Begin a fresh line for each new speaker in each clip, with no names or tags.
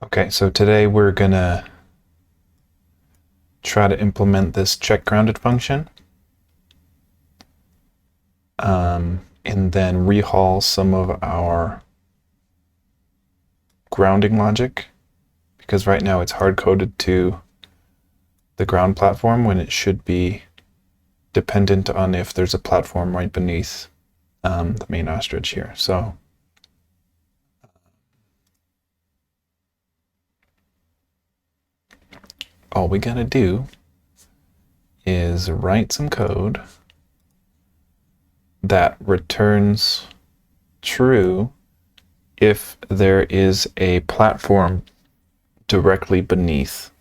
Okay, so today we're gonna try to implement this checkGrounded function, and then rehaul some of our grounding logic, because right now it's hard-coded to the ground platform when it should be dependent on if there's a platform right beneath the main ostrich here. So all we gotta do is write some code that returns true if there is a platform directly beneath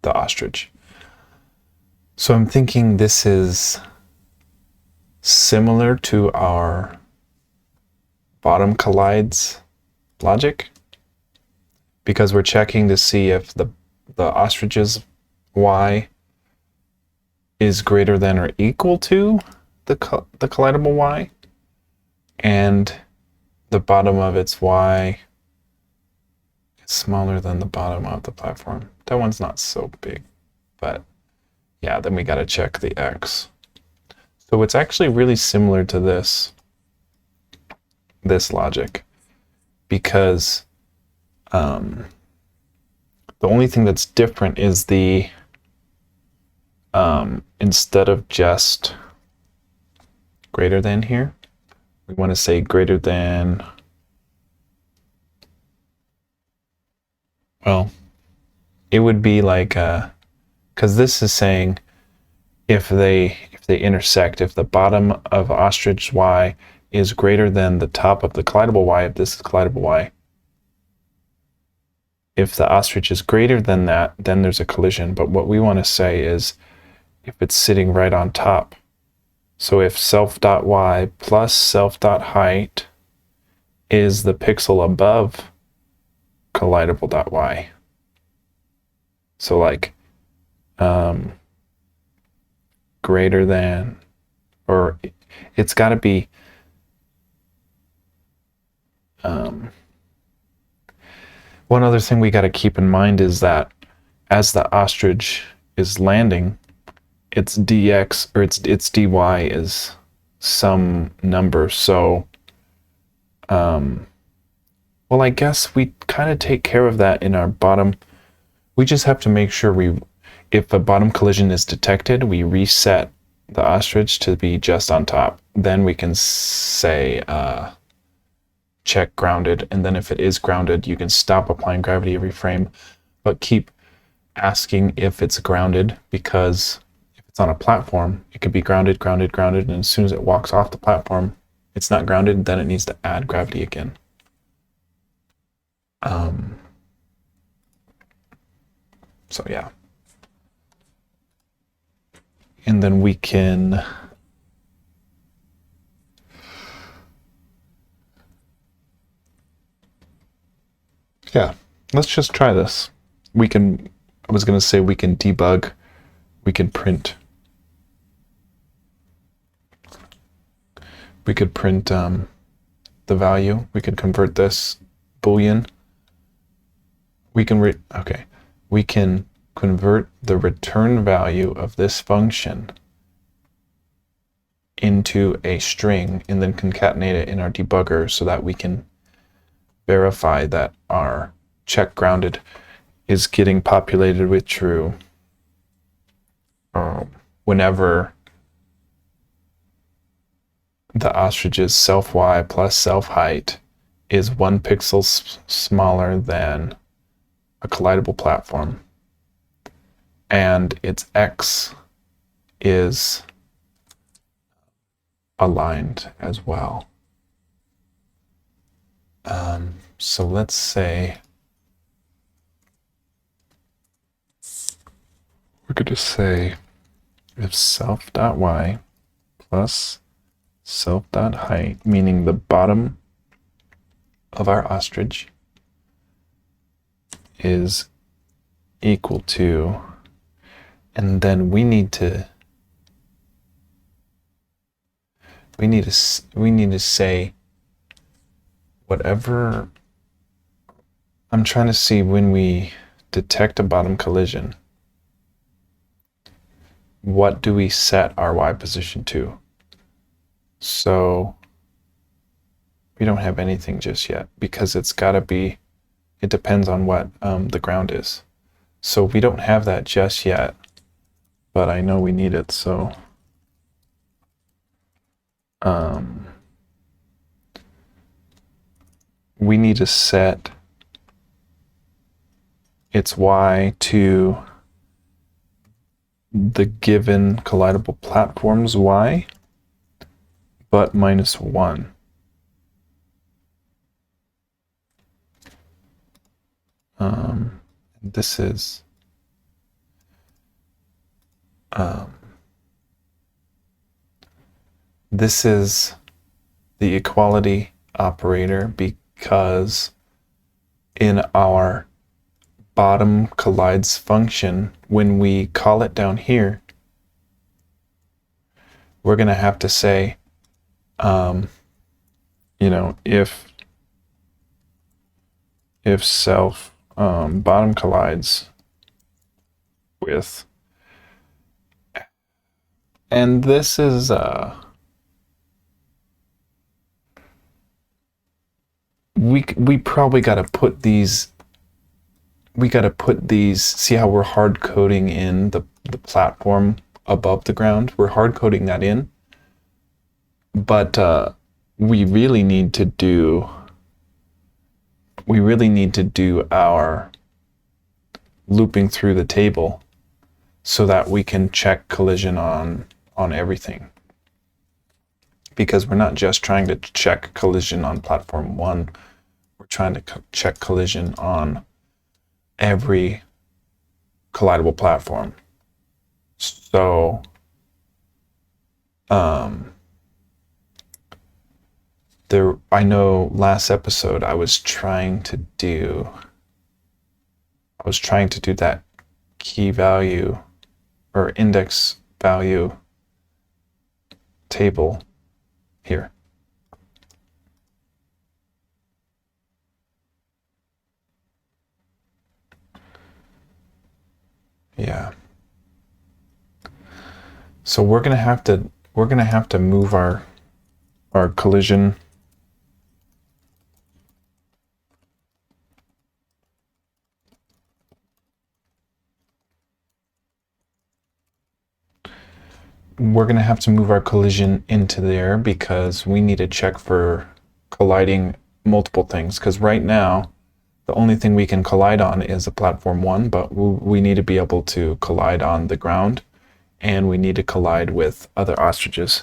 the ostrich. So I'm thinking this is similar to our bottom collides logic, because we're checking to see if the ostrich's y is greater than or equal to the collidable y, and the bottom of its y is smaller than the bottom of the platform. That one's not so big, but yeah, then we got to check the x. So it's actually really similar to this logic, because the only thing that's different is the instead of just greater than here, we want to say greater than, well, it would be like, because this is saying if they intersect, if the bottom of ostrich y is greater than the top of the collidable y, if this is collidable y, if the ostrich is greater than that, then there's a collision. But what we want to say is if it's sitting right on top. So if self.y plus self.height is the pixel above collidable.y. So like greater than, or it's got to be one other thing we got to keep in mind is that as the ostrich is landing, its dx or its dy is some number. So well, I guess we kind of take care of that in our bottom. We just have to make sure if a bottom collision is detected, we reset the ostrich to be just on top. Then we can say check grounded, and then if it is grounded, you can stop applying gravity every frame, but keep asking if it's grounded, because if it's on a platform, it could be grounded, grounded, grounded, and as soon as it walks off the platform, it's not grounded, then it needs to add gravity again. So yeah. And then we can let's just try this. I was going to say we can debug, we can print the value, we could convert this Boolean. We can convert the return value of this function into a string and then concatenate it in our debugger so that we can verify that our check grounded is getting populated with true whenever the ostrich's self y plus self height is 1 pixel smaller than a collidable platform, and its x is aligned as well. So let's say we're going to say if self.y plus self.height, meaning the bottom of our ostrich, is equal to, and then we need to we need to say whatever. I'm trying to see when we detect a bottom collision, what do we set our Y position to? So we don't have anything just yet because it's got to be, it depends on what the ground is. So we don't have that just yet, but I know we need it. So we need to set its Y to the given collidable platform's Y, but -1. This is the equality operator because in our bottom collides function, when we call it down here, we're going to have to say, if self bottom collides with, and this is we probably got to put these. We got to put these. See how we're hard coding in the platform above the ground. We're hard coding that in, but we really need to do. We really need to do our looping through the table so that we can check collision on everything. Because we're not just trying to check collision on platform 1, we're trying to check collision on every collidable platform. So I know last episode I was trying to do that key value or index value table here. Yeah. So we're gonna have to move our collision into there because we need to check for colliding multiple things, because right now the only thing we can collide on is a platform 1, but we need to be able to collide on the ground, and we need to collide with other ostriches.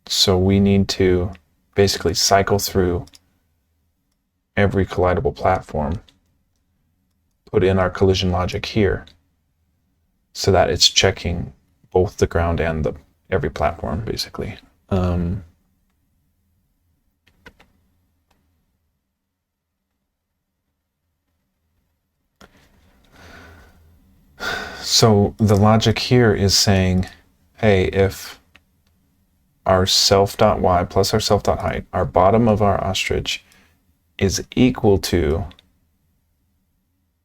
So we need to basically cycle through every collidable platform, put in our collision logic here, so that it's checking both the ground and every platform, basically. So the logic here is saying, hey, if our self.y plus our self.height, our bottom of our ostrich, is equal to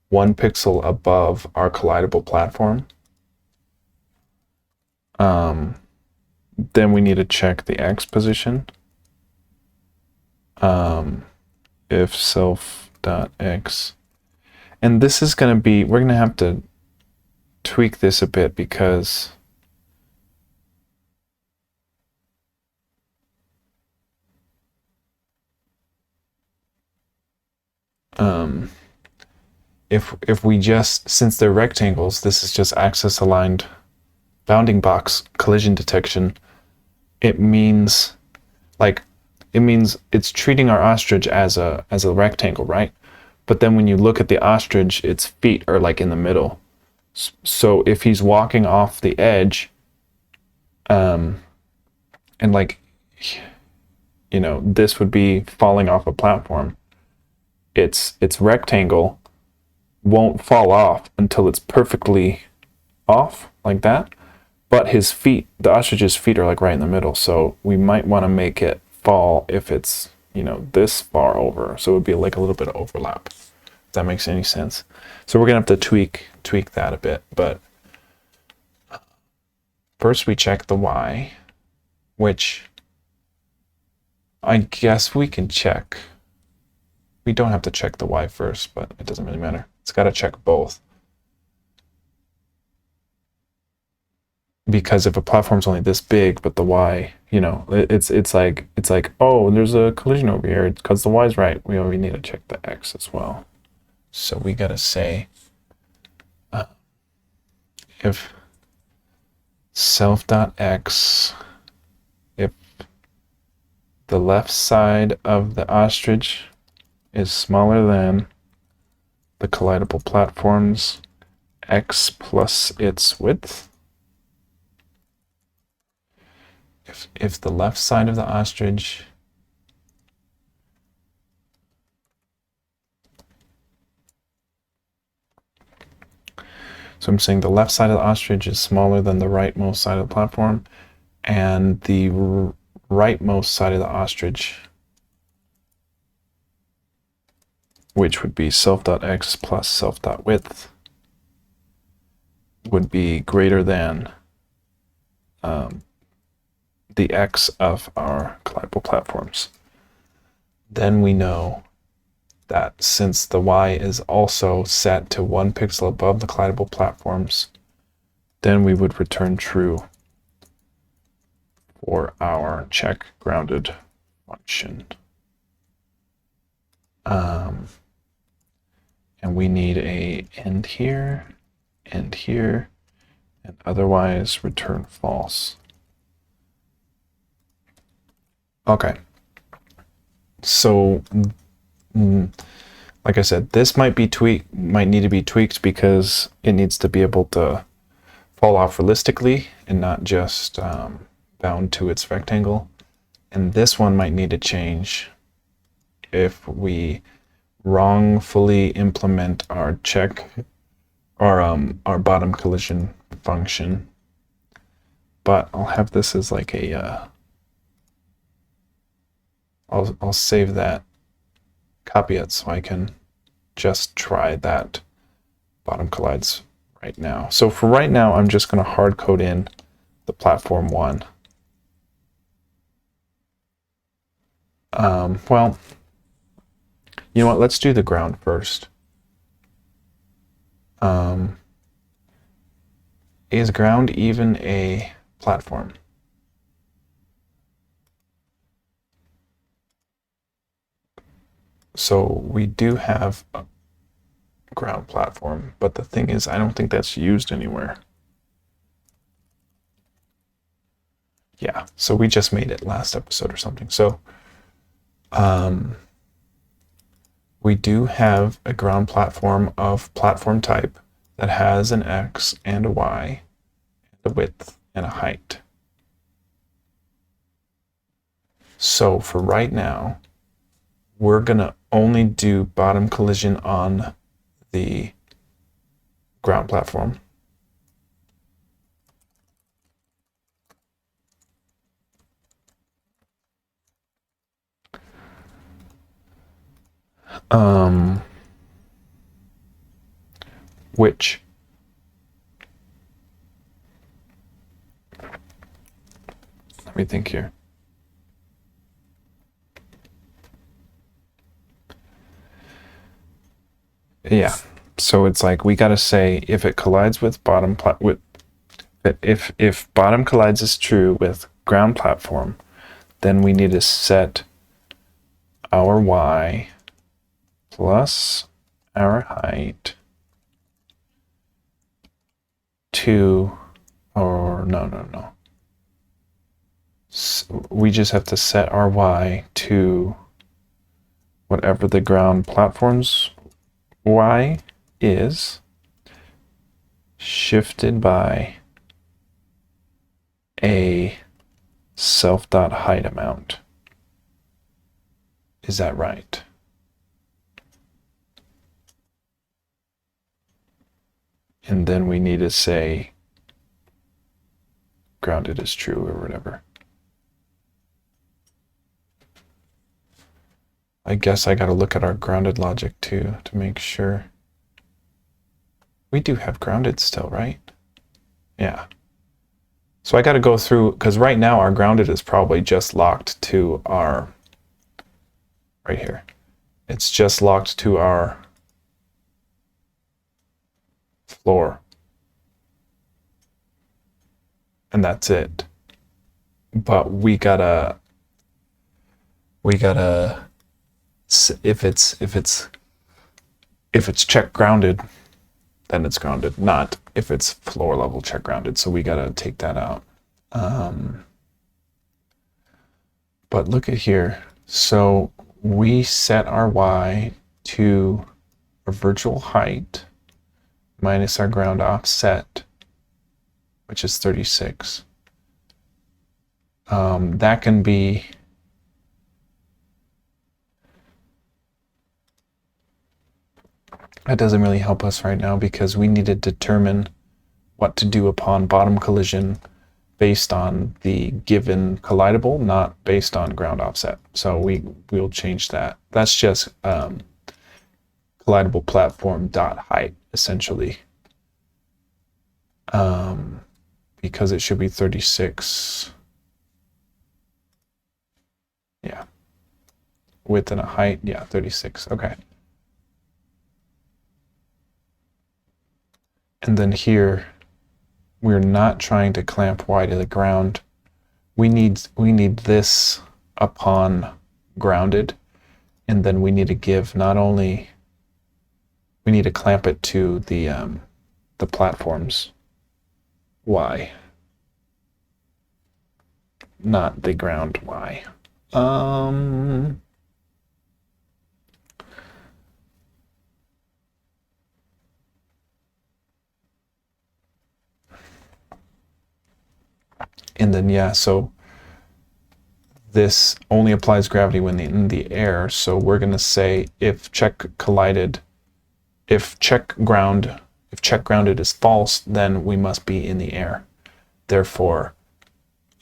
1 pixel above our collidable platform, then we need to check the x position. If self.x, and this is going to be, we're going to have to tweak this a bit because if we just, since they're rectangles, this is just axis aligned bounding box collision detection, it means it's treating our ostrich as a rectangle, right? But then when you look at the ostrich, its feet are like in the middle. So if he's walking off the edge, and this would be falling off a platform, its rectangle won't fall off until it's perfectly off like that. but his feet, the ostrich's feet are like right in the middle, so we might want to make it fall if it's, you know, this far over, so it would be like a little bit of overlap, if that makes any sense. So we're gonna have to tweak that a bit, but first we check the Y, which I guess we can check. We don't have to check the Y first, but it doesn't really matter. It's got to check both. Because if a platform's only this big, but the Y, you know, it's like, oh, there's a collision over here because the Y's right. We need to check the X as well. So we got to say if self.x, if the left side of the ostrich is smaller than the collidable platform's X plus its width, if the left side of the ostrich so I'm saying the left side of the ostrich is smaller than the rightmost side of the platform, and the rightmost side of the ostrich, which would be self.x plus self.width, would be greater than the X of our collidable platforms. Then we know that since the Y is also set to 1 pixel above the collidable platforms, then we would return true for our checkGrounded function. And we need a end here, and otherwise return false. Okay. So, like I said, this might need to be tweaked because it needs to be able to fall off realistically and not just bound to its rectangle. And this one might need to change if we wrongfully implement our our bottom collision function. But I'll have this as like a I'll save that, copy it so I can just try that bottom collides right now. So for right now, I'm just going to hard code in the platform 1. Well, you know what? Let's do the ground first. Is ground even a platform? So we do have a ground platform, but the thing is, I don't think that's used anywhere. Yeah, so we just made it last episode or something. So we do have a ground platform of platform type that has an X and a Y, and a width and a height. So for right now, we're gonna only do bottom collision on the ground platform. Which let me think here. Yeah, so it's like we gotta say if it collides with bottom if bottom collides is true with ground platform, then we need to set our Y plus our height to, or no. So we just have to set our Y to whatever the ground platform's Y is, shifted by a self.height amount. Is that right? And then we need to say grounded is true or whatever. I guess I gotta look at our grounded logic too to make sure. We do have grounded still, right? Yeah. So I gotta go through, because right now our grounded is probably just locked to our, right here. It's just locked to our floor. And that's it. But we gotta, if it's check grounded, then it's grounded, not if it's floor level check grounded. So we gotta take that out. But look at here. So we set our Y to a virtual height minus our ground offset, which is 36. That can be that doesn't really help us right now because we need to determine what to do upon bottom collision based on the given collidable, not based on ground offset. So we'll change that. That's just collidable platform dot height essentially, because it should be 36. Yeah, width and a height. Yeah, 36. Okay. And then here, we're not trying to clamp Y to the ground. We need this upon grounded, and then we need to give not only, we need to clamp it to the platform's Y, not the ground Y. And then, yeah, so this only applies gravity when in the air. So we're going to say if check grounded is false, then we must be in the air. Therefore,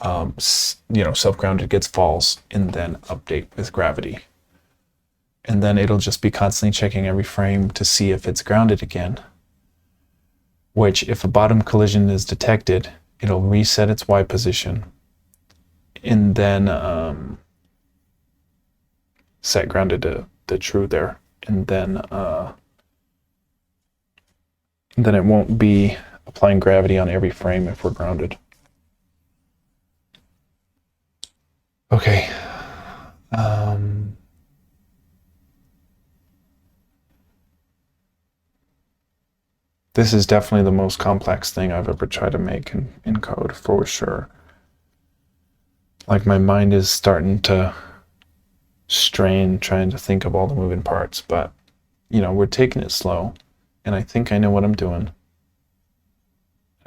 self-grounded gets false and then update with gravity. And then it'll just be constantly checking every frame to see if it's grounded again, which if a bottom collision is detected, it'll reset its Y position and then set grounded to true there. And then it won't be applying gravity on every frame if we're grounded. Okay. This is definitely the most complex thing I've ever tried to make in code, for sure. Like my mind is starting to strain trying to think of all the moving parts, but we're taking it slow, and I think I know what I'm doing.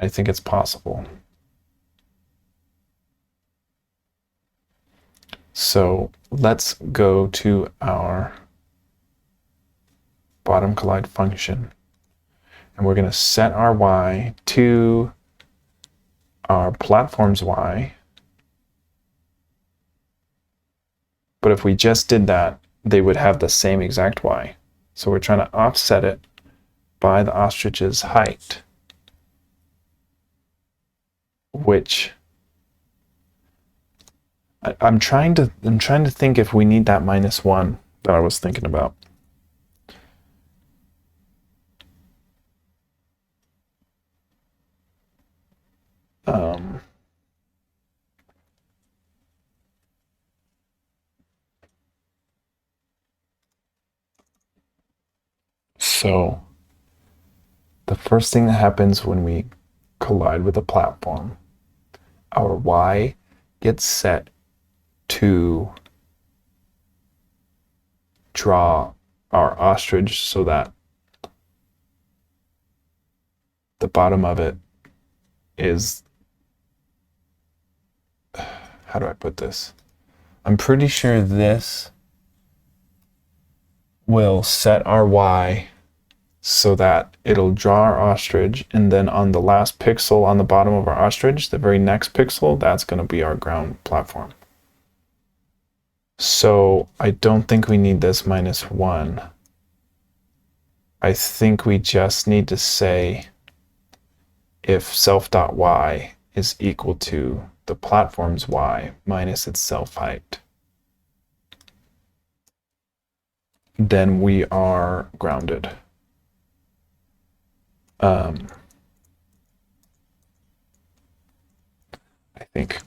I think it's possible. So let's go to our bottom collide function. And we're going to set our Y to our platform's Y. But if we just did that, they would have the same exact Y. So we're trying to offset it by the ostrich's height, which I'm trying to think if we need that -1 that I was thinking about. So the first thing that happens when we collide with a platform, our Y gets set to draw our ostrich so that the bottom of it is, how do I put this? I'm pretty sure this will set our Y so that it'll draw our ostrich, and then on the last pixel on the bottom of our ostrich, the very next pixel, that's going to be our ground platform. So I don't think we need this -1. I think we just need to say if self.y is equal to the platform's y minus its self height, then we are grounded. I think.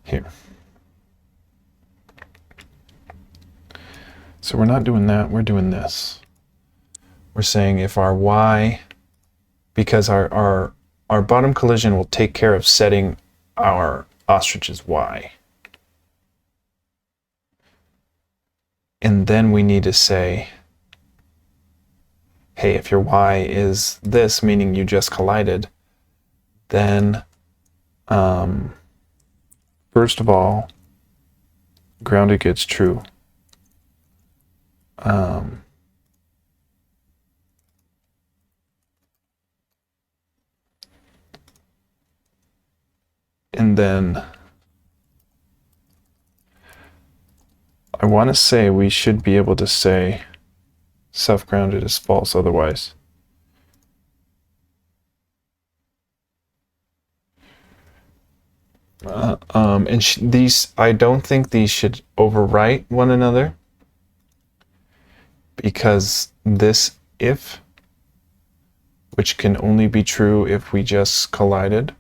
Here. So we're not doing that, we're doing this. We're saying if our y, because our bottom collision will take care of setting our ostrich's y. And then we need to say, hey, if your y is this, meaning you just collided, then first of all, grounded gets true. And then I want to say we should be able to say self-grounded is false otherwise. And these, I don't think these should overwrite one another, because this if, which can only be true if we just collided,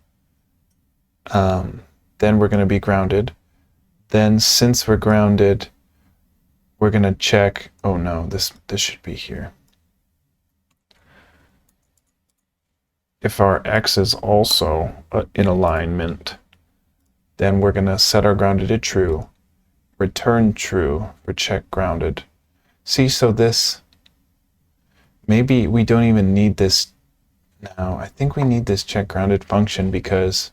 then we're going to be grounded. Then since we're grounded, we're going to check, oh no, this should be here. If our x is also in alignment, then we're going to set our grounded to true, return true for check grounded. See, so this, maybe we don't even need this now. I think we need this check grounded function, because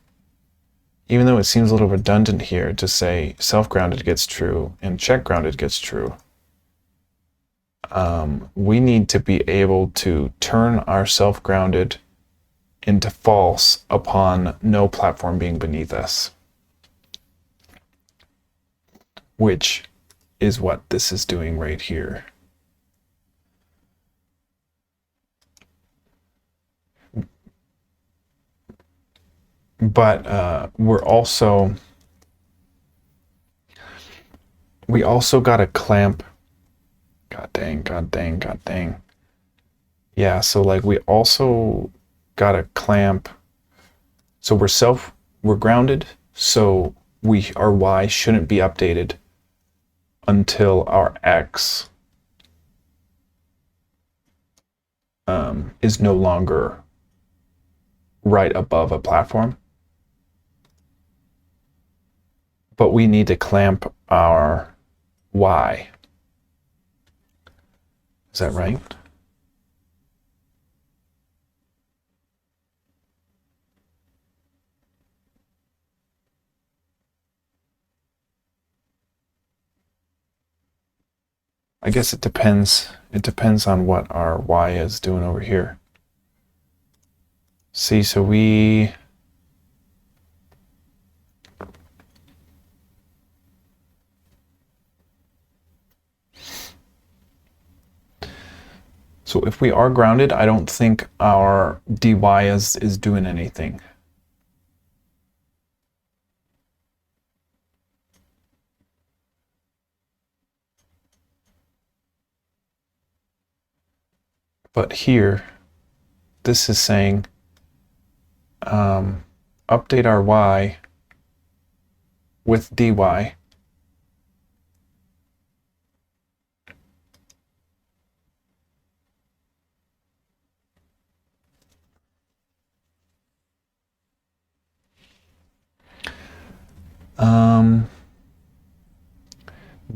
even though it seems a little redundant here to say self-grounded gets true and check grounded gets true, we need to be able to turn our self-grounded into false upon no platform being beneath us, which is what this is doing right here. But we also got to clamp. God dang. Yeah, so like we also got to clamp. So we're grounded, so our y shouldn't be updated until our x is no longer right above a platform. But we need to clamp our y. Is that right? I guess it depends. It depends on what our y is doing over here. See, so so if we are grounded, I don't think our dy is doing anything. But here, this is saying update our y with dy.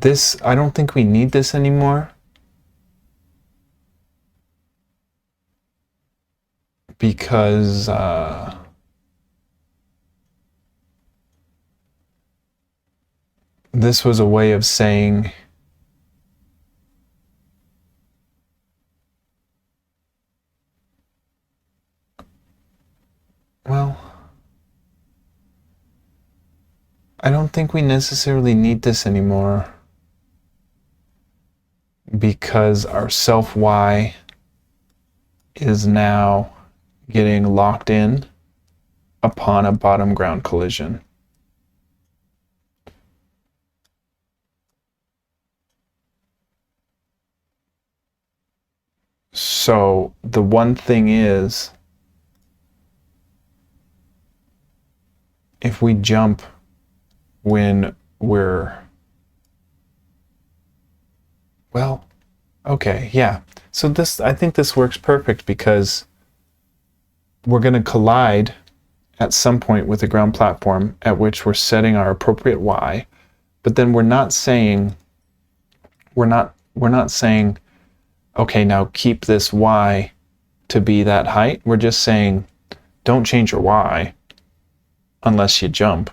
this, I don't think we need this anymore, because this was a way of saying, well, I don't think we necessarily need this anymore, because our self y is now getting locked in upon a bottom ground collision. So the one thing is, if we jump when we're, well, okay, yeah. So this, I think this works perfect, because we're going to collide at some point with the ground platform at which we're setting our appropriate y, but then we're not saying, okay, now keep this y to be that height. We're just saying, don't change your y unless you jump,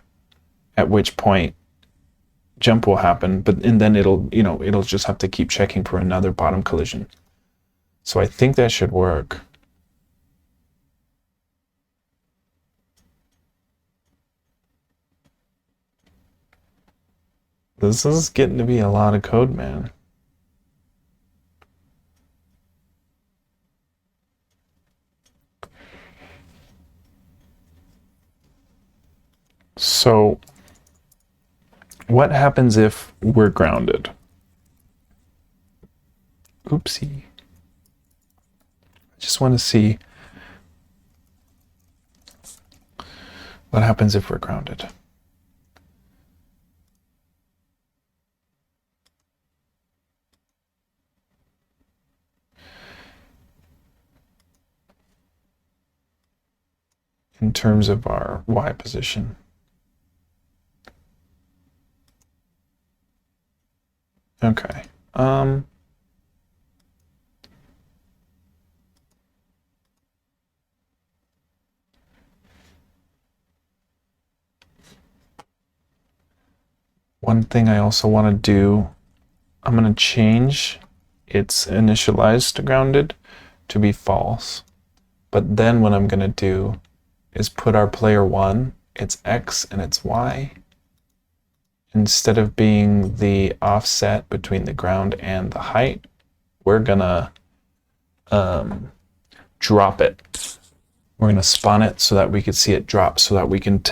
at which point jump will happen, and then it'll just have to keep checking for another bottom collision. So I think that should work. This is getting to be a lot of code, man. So what happens if we're grounded? Oopsie. I just want to see what happens if we're grounded. In terms of our y position. Okay. One thing I also want to do, I'm going to change its initialized to grounded to be false. But then what I'm going to do is put our player 1, its x and its y, instead of being the offset between the ground and the height, we're going to drop it. We're going to spawn it so that we can see it drop, so that we can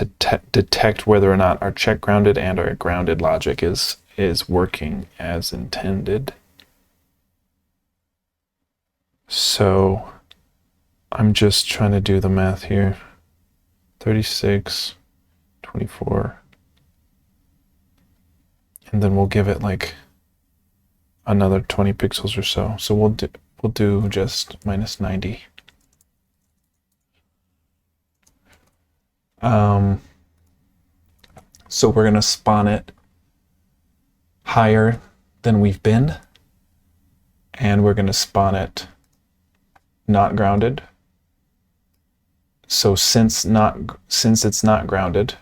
detect whether or not our check grounded and our grounded logic is working as intended. So I'm just trying to do the math here. 36, 24, and then we'll give it like another 20 pixels or so. So we'll do just minus 90. So we're gonna spawn it higher than we've been, and we're gonna spawn it not grounded. So since it's not grounded,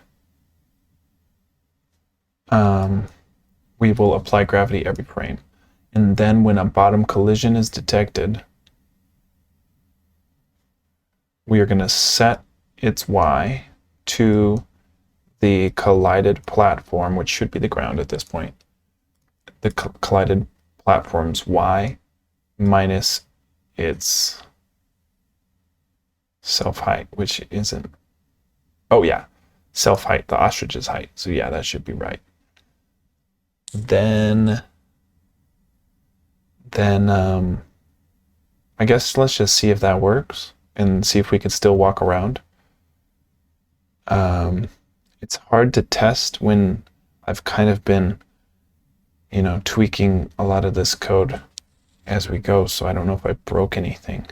we will apply gravity every frame. And then when a bottom collision is detected, we are going to set its y to the collided platform, which should be the ground at this point. The collided platform's y minus its self height, which isn't, oh yeah, self height, the ostrich's height. So yeah, that should be right. Then I guess let's just see if that works and see if we can still walk around. It's hard to test when I've kind of been, tweaking a lot of this code as we go, so I don't know if I broke anything.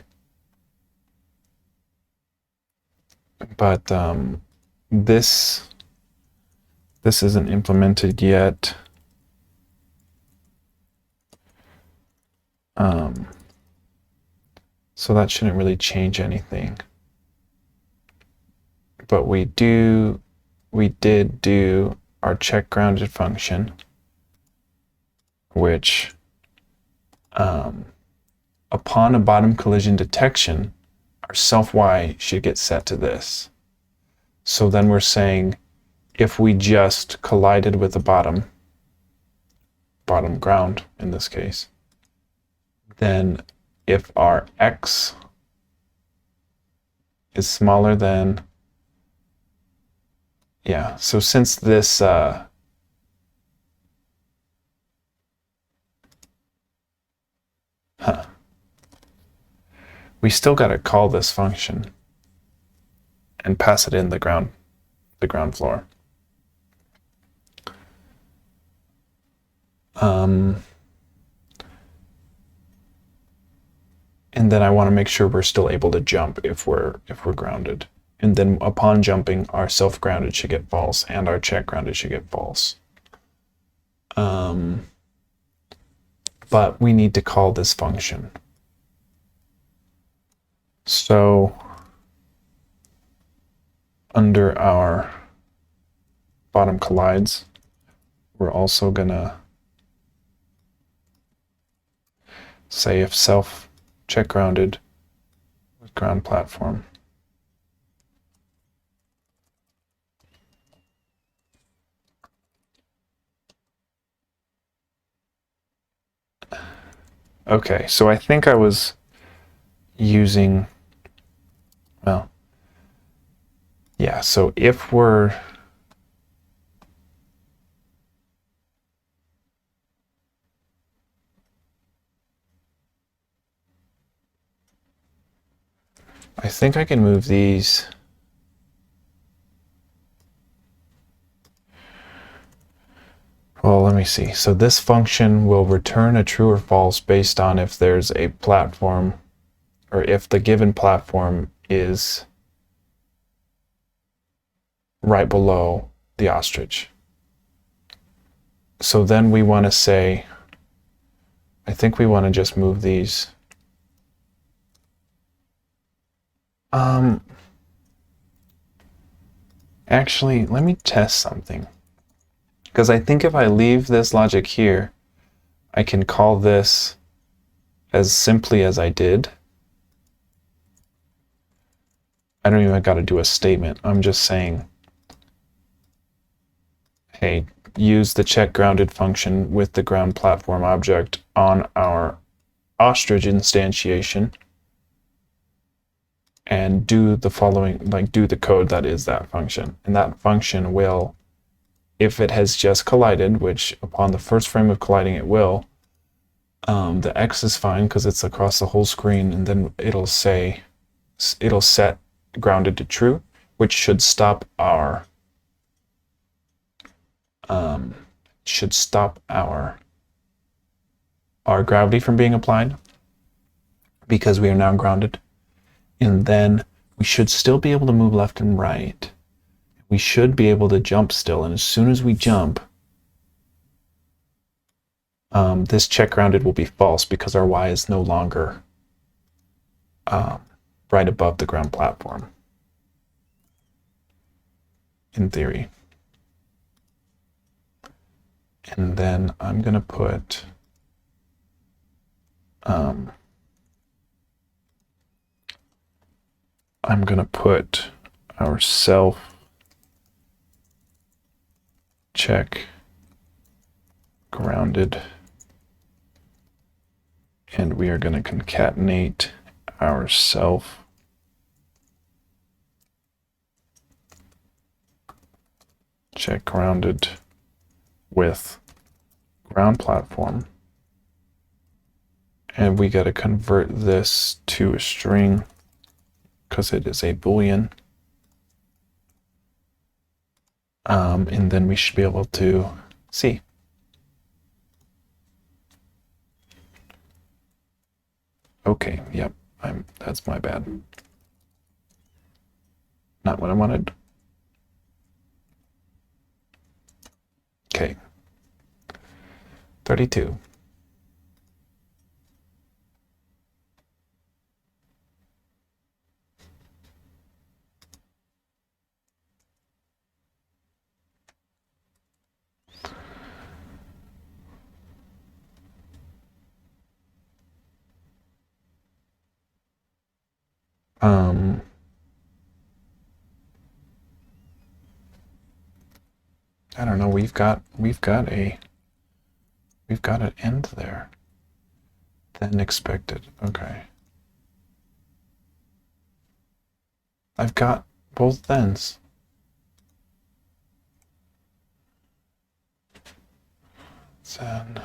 But this isn't implemented yet. So that shouldn't really change anything. But we did do our checkGrounded function, which upon a bottom collision detection, our self y should get set to this. So then we're saying if we just collided with the bottom ground in this case, then if our x is smaller than, yeah, so since this we still got to call this function and pass it in the ground floor. And then I want to make sure we're still able to jump if we're grounded. And then upon jumping, our self-grounded should get false and our check-grounded should get false. But we need to call this function. So under our bottom collides, we're also gonna say if self check grounded with ground platform. Okay, so I think I was using, well, yeah, so if we're I think I can move these. Well, let me see. So this function will return a true or false based on if there's a platform, or if the given platform is right below the ostrich. So then we want to say, I think we want to just move these. Actually, let me test something. Because I think if I leave this logic here, I can call this as simply as I did. I don't even got to do a statement. I'm just saying, hey, use the checkGrounded function with the ground platform object on our ostrich instantiation and do the following, like do the code that is that function. And that function will, if it has just collided, which upon the first frame of colliding it will, the X is fine because it's across the whole screen, and then it'll set grounded to true, which should stop our gravity from being applied because we are now grounded. And then we should still be able to move left and right. We should be able to jump still, and as soon as we jump, this check grounded will be false because our Y is no longer right above the ground platform, in theory. And then I'm going to put our self check grounded, and we are going to concatenate our self check grounded with ground platform, and we got to convert this to a string because it is a Boolean. And then we should be able to see. Okay, yep, that's my bad. Not what I wanted. Okay. 32. I don't know. We've got an end there. Than expected. Okay. I've got both thens. Then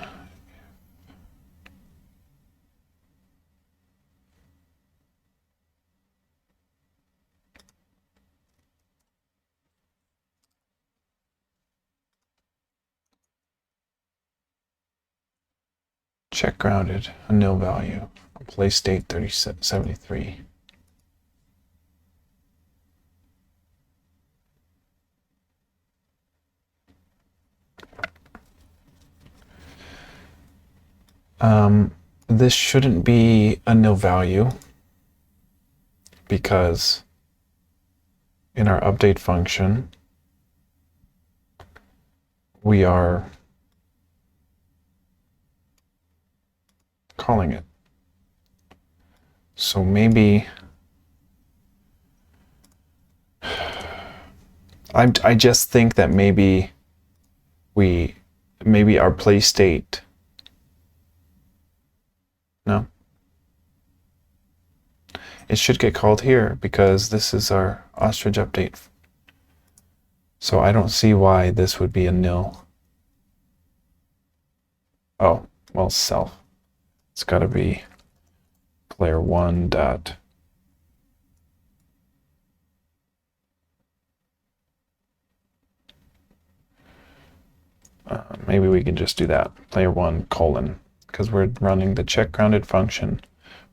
check grounded, a nil value. Play state 3073. This shouldn't be a nil value because in our update function, we are calling it. So maybe I just think that maybe our play state. No. It should get called here because this is our ostrich update. So I don't see why this would be a nil. Oh, well, self. It's got to be player one dot. Maybe we can just do that. Player one colon, because we're running the checkGrounded function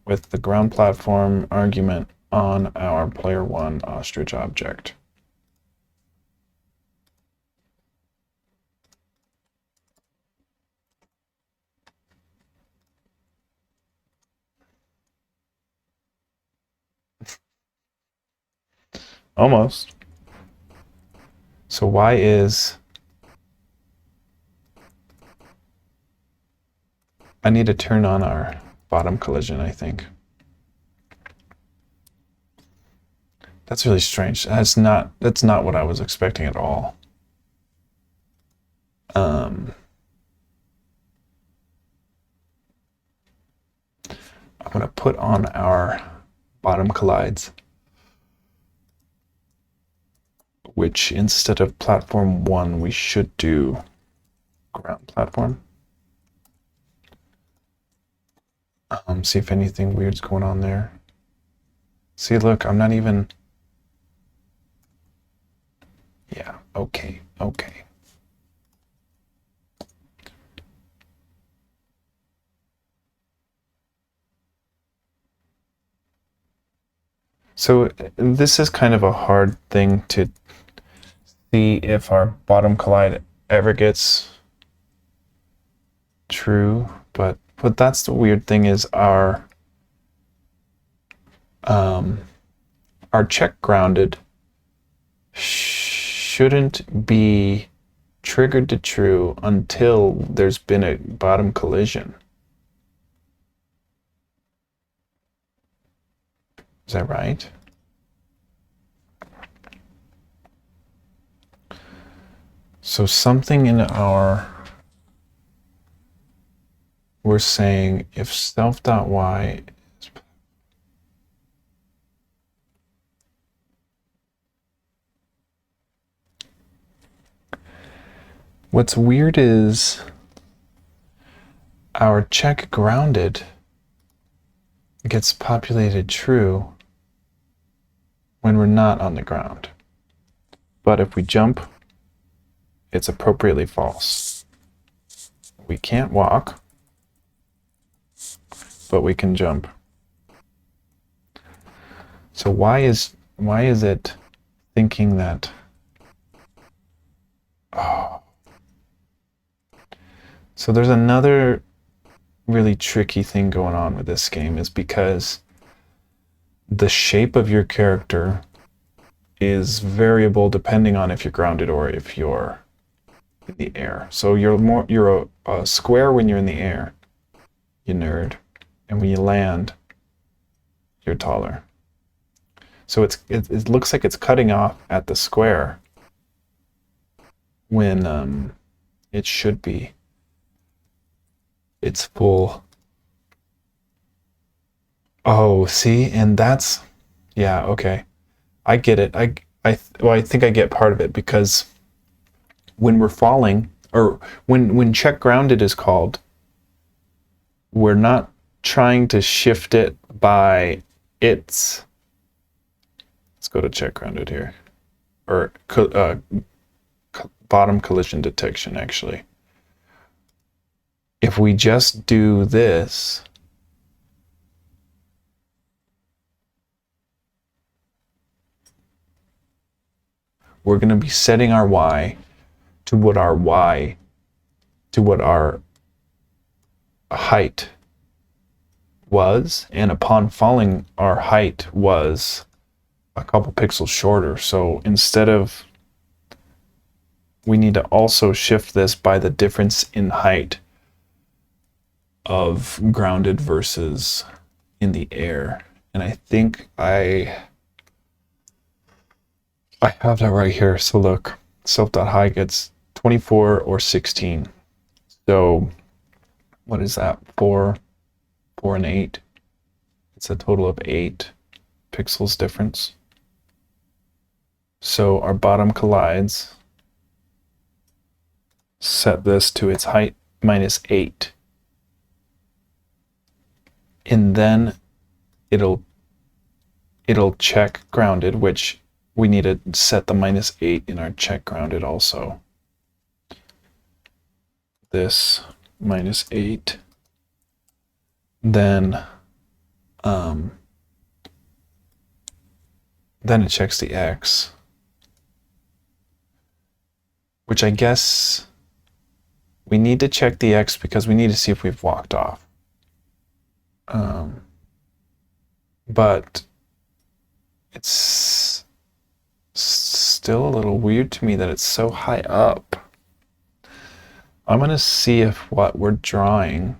with the groundPlatform argument on our player one ostrich object. Almost. So y is, I need to turn on our bottom collision, I think. That's really strange. That's not what I was expecting at all. I'm going to put on our bottom collides, which instead of platform 1, we should do ground platform. See if anything weird's going on there. See, look, I'm not even... Yeah, okay. So this is kind of a hard thing to see if our bottom collide ever gets true, but that's the weird thing is our check grounded shouldn't be triggered to true until there's been a bottom collision. Is that right? So something in our, we're saying if self.y is, what's weird is our check grounded gets populated true when we're not on the ground. But if we jump, it's appropriately false. We can't walk, but we can jump. So why is it thinking that? Oh. So there's another really tricky thing going on with this game is because the shape of your character is variable depending on if you're grounded or if you're in the air. So you're a square when you're in the air, you nerd, and when you land, you're taller. So it looks like it's cutting off at the square when it should be its full. Oh, see, and that's, yeah, okay. I get it. Well, I think I get part of it, because when we're falling, or when checkGrounded is called, we're not trying to shift it by its. Let's go to checkGrounded here, or bottom collision detection, actually. If we just do this, we're going to be setting our Y to what our height was, and upon falling, our height was a couple pixels shorter. So instead of, we need to also shift this by the difference in height of grounded versus in the air. And I think I have that right here. So look, self.high gets 24 or 16. So what is that? 4 and 8. It's a total of 8 pixels difference. So our bottom collides. Set this to its height -8. And then it'll check grounded, which we need to set the -8 in our check grounded also. This -8. Then it checks the X, which I guess we need to check the X because we need to see if we've walked off. But it's still a little weird to me that it's so high up. I'm going to see if what we're drawing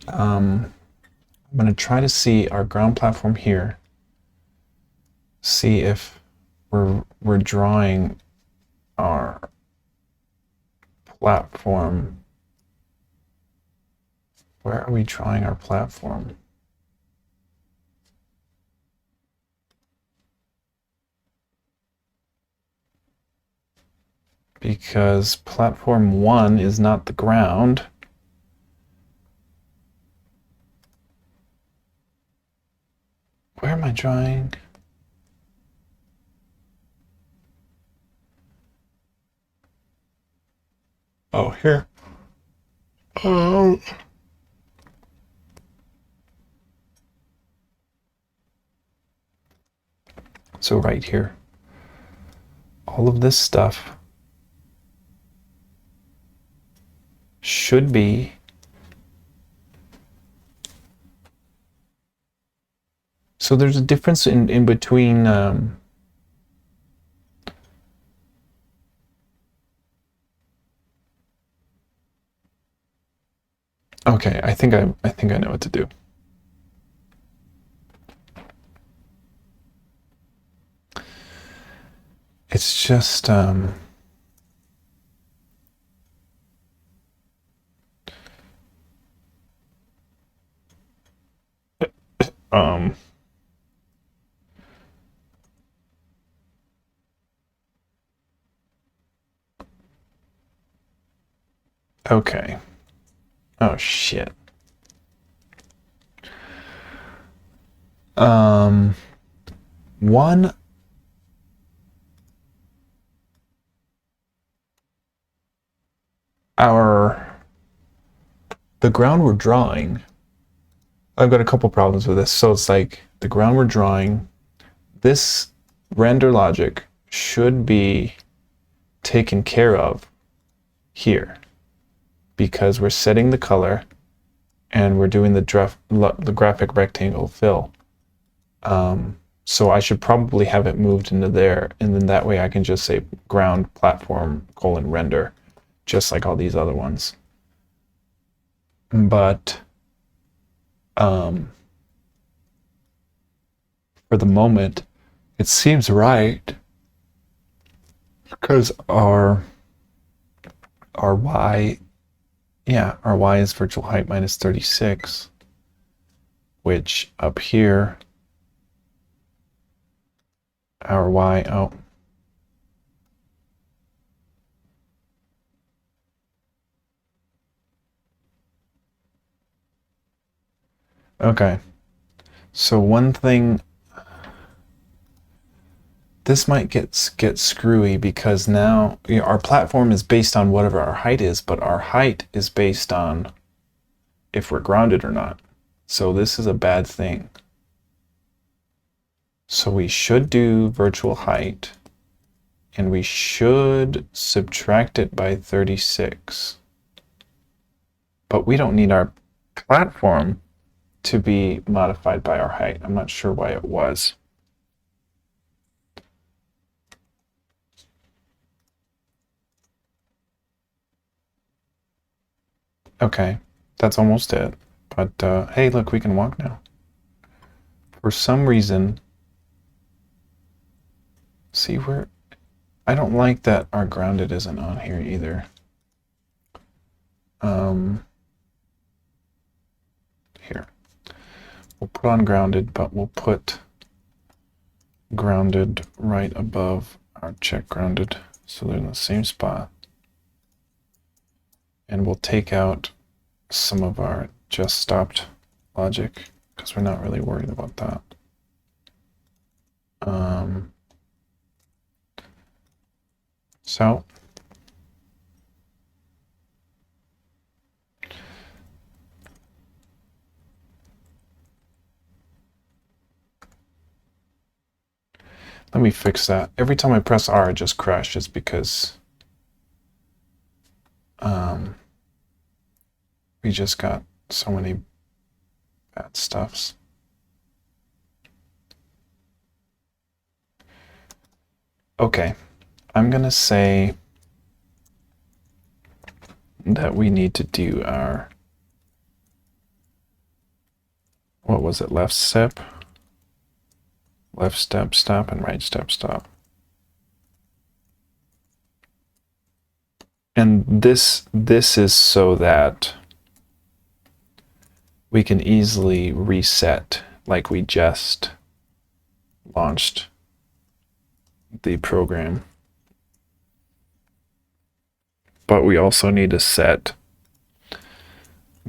I'm going to try to see our ground platform here, see if we're drawing our platform. Where are we drawing our platform? Because platform 1 is not the ground. Where am I drawing? Oh, here. Oh. So right here, all of this stuff should be so there's a difference in between okay, I think I know what to do. It's just okay. Oh shit. One the ground we're drawing, I've got a couple problems with this. So it's like the ground we're drawing, this render logic should be taken care of here because we're setting the color and we're doing the graphic rectangle fill. So I should probably have it moved into there, and then that way I can just say ground platform : render, just like all these other ones. But for the moment, it seems right because our y, yeah, our y is virtual height minus 36, which up here, our y, oh, okay. So one thing, this might get screwy because now our platform is based on whatever our height is, but our height is based on if we're grounded or not. So this is a bad thing. So we should do virtual height, and we should subtract it by 36. But we don't need our platform to be modified by our height. I'm not sure why it was. Okay, that's almost it. But hey, look, we can walk now. For some reason, see where, I don't like that our grounded isn't on here either. Here. We'll put on grounded, but we'll put grounded right above our check grounded so they're in the same spot. And we'll take out some of our just stopped logic because we're not really worried about that. So let me fix that. Every time I press R, it just crashes because we just got so many bad stuffs. Okay, I'm gonna say that we need to do our, what was it, left step, stop, and right step, stop. And this is so that we can easily reset like we just launched the program. But we also need to set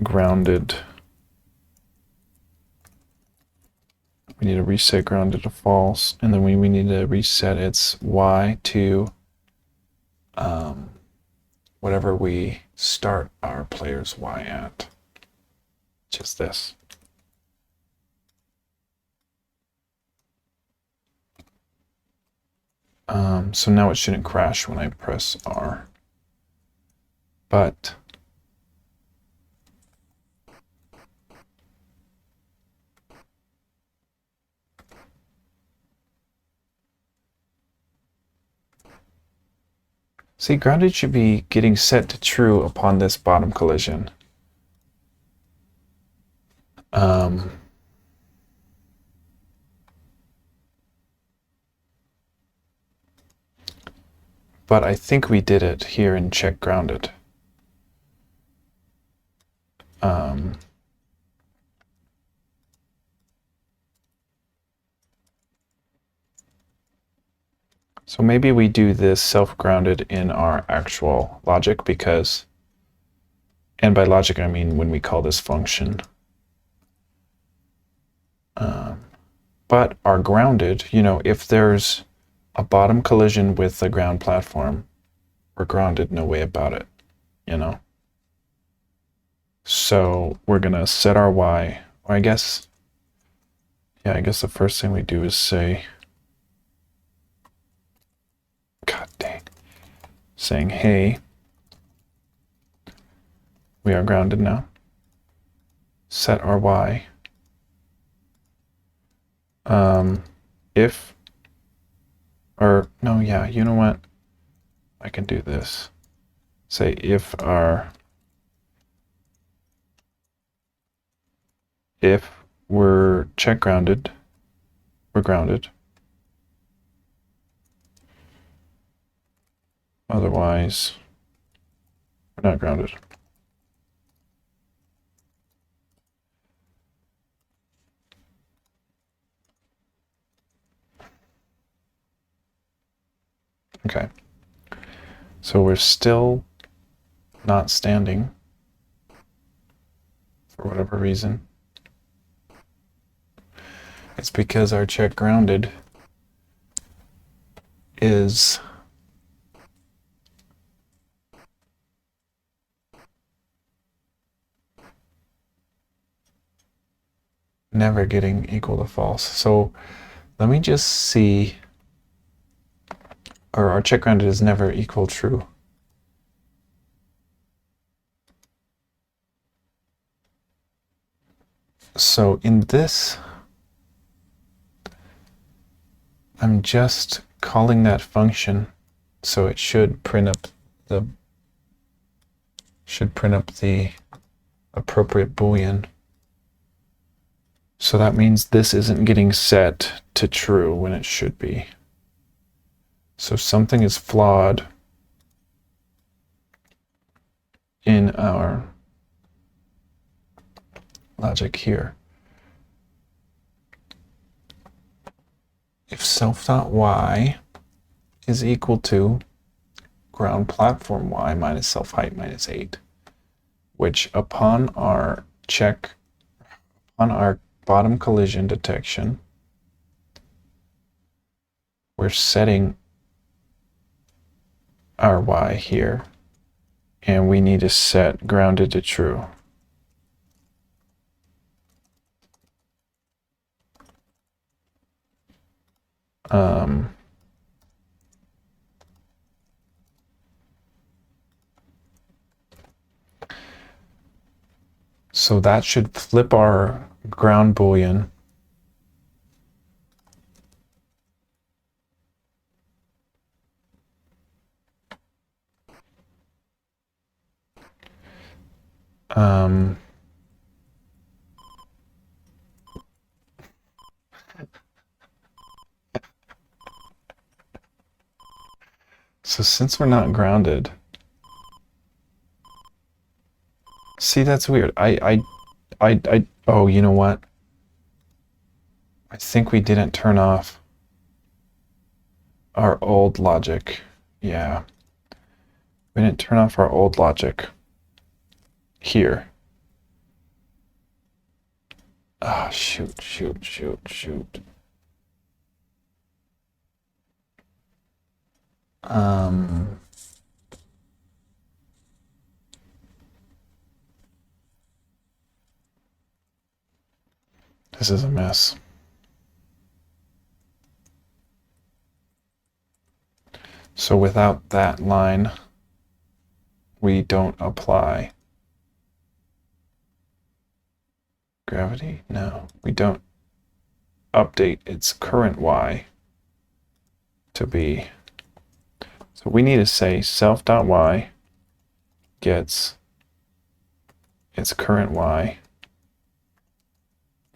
grounded. We need to reset grounded to false, and then we need to reset its y to whatever we start our player's y at, which is this. So now it shouldn't crash when I press R. But see, grounded should be getting set to true upon this bottom collision. But I think we did it here in check grounded. So maybe we do this self-grounded in our actual logic because, and by logic I mean when we call this function. But our grounded, you know, if there's a bottom collision with the ground platform, we're grounded, no way about it, you know? So we're gonna set our y, or I guess the first thing we do is say, God dang, saying, hey, we are grounded now. Set our y. If, or no, yeah, you know what? I can do this. Say if our if we're check grounded, we're grounded. Otherwise, we're not grounded. Okay. So we're still not standing for whatever reason. It's because our check grounded is never getting equal to false. So let me just see, or our check grounded is never equal true. So in this, I'm just calling that function, so it should print up the appropriate Boolean. So that means this isn't getting set to true when it should be. So something is flawed in our logic here. If self.y is equal to ground platform y minus self height minus 8, which upon our bottom collision detection, we're setting our y here, and we need to set grounded to true. So that should flip our ground Boolean so since we're not grounded, see, that's weird. Oh, you know what? I think we didn't turn off our old logic. Yeah. We didn't turn off our old logic here. Ah, shoot. This is a mess. So without that line, we don't apply gravity. No, we don't update its current y to be. So we need to say self.y gets its current y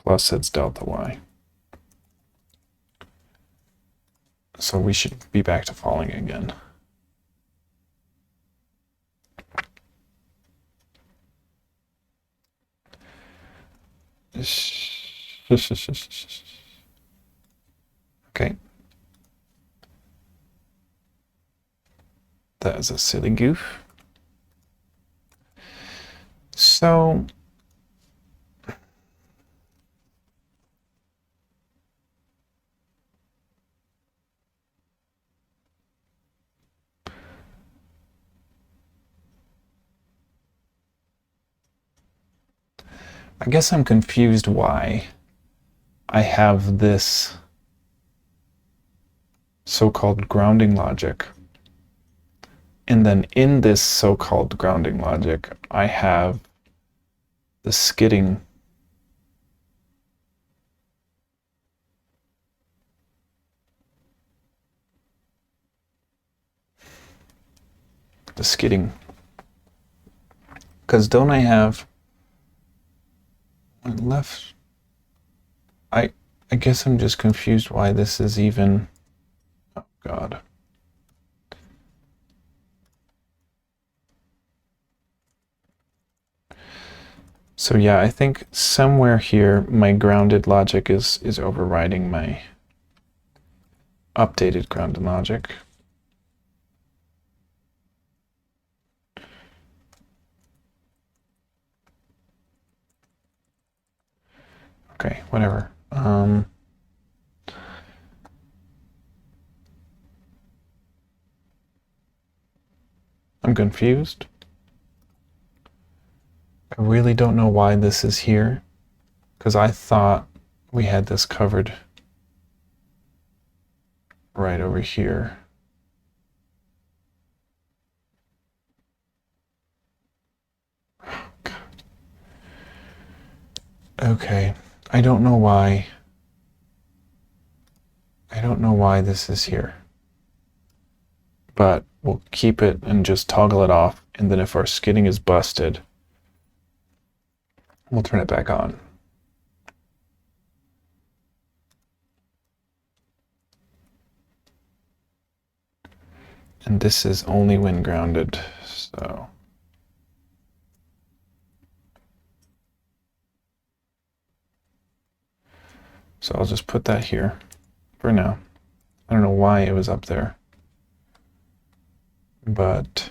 plus its delta y. So we should be back to falling again. Okay. That is a silly goof. So I guess I'm confused why I have this so-called grounding logic. And then in this so-called grounding logic, I have the skidding because don't I have left I guess I'm just confused why this is even, oh God. So yeah, I think somewhere here my grounded logic is overriding my updated grounded logic. Okay, whatever. I'm confused. I really don't know why this is here, because I thought we had this covered right over here. Okay, I don't know why. I don't know why this is here. But we'll keep it and just toggle it off, and then if our skidding is busted, we'll turn it back on. And this is only when grounded, so. So I'll just put that here for now. I don't know why it was up there, but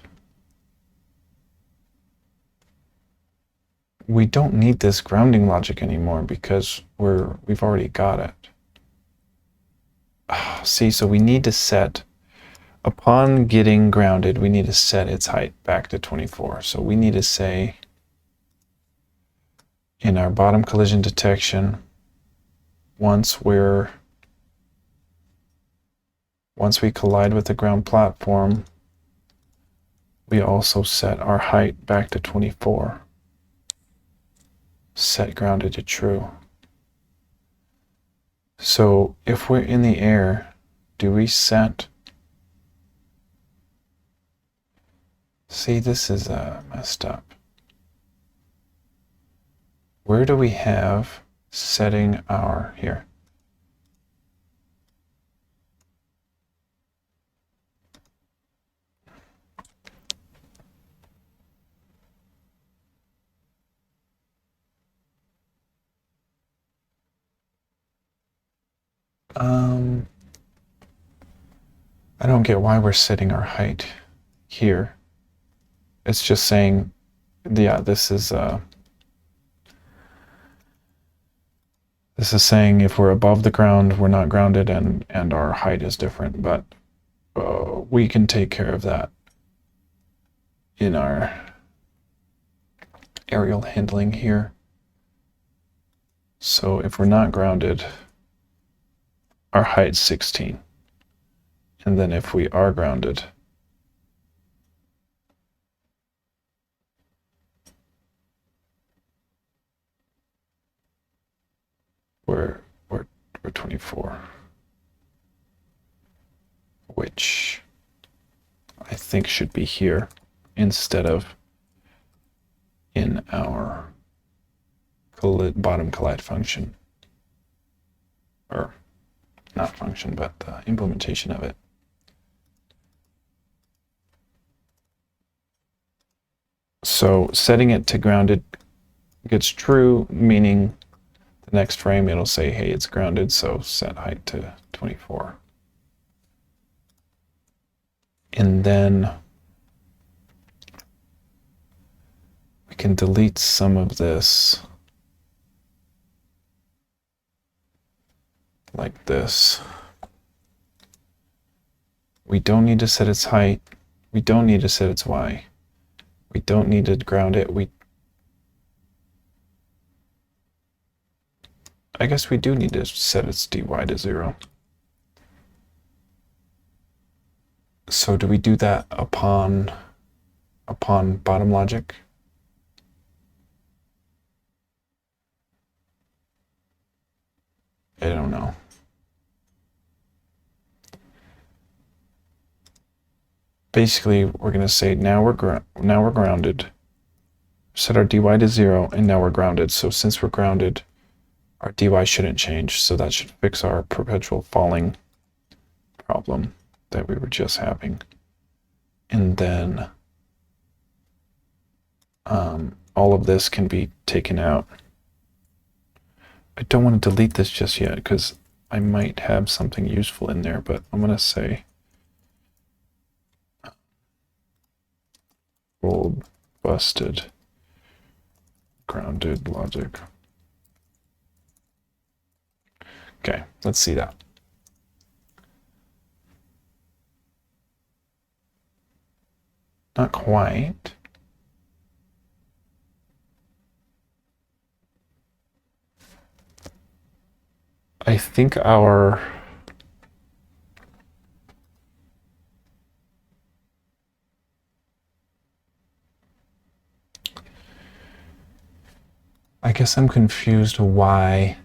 we don't need this grounding logic anymore because we've already got it. See, so we need to set, upon getting grounded, we need to set its height back to 24. So we need to say in our bottom collision detection, once we collide with the ground platform, we also set our height back to 24. Set grounded to true. So if we're in the air, do we set? See, this is messed up. Where do we have setting our, here? I don't get why we're setting our height here. It's just saying, yeah, this is saying if we're above the ground, we're not grounded, and our height is different, but we can take care of that in our aerial handling here. So if we're not grounded, our height's 16. And then if we are grounded, we're 24, which I think should be here instead of in our bottom collide function, or not function, but the implementation of it. So setting it to grounded gets true, meaning the next frame it'll say, hey, it's grounded, so set height to 24. And then we can delete some of this like this. We don't need to set its height. We don't need to set its Y. We don't need to ground it. I guess we do need to set its dy to 0. So do we do that upon bottom logic? I don't know. Basically, we're going to say now we're grounded. Set our dy to 0, and now we're grounded. So since we're grounded, our dy shouldn't change, so that should fix our perpetual falling problem that we were just having. And then all of this can be taken out. I don't want to delete this just yet because I might have something useful in there, but I'm going to say old busted grounded logic. Okay, let's see that. Not quite. I think our I guess I'm confused why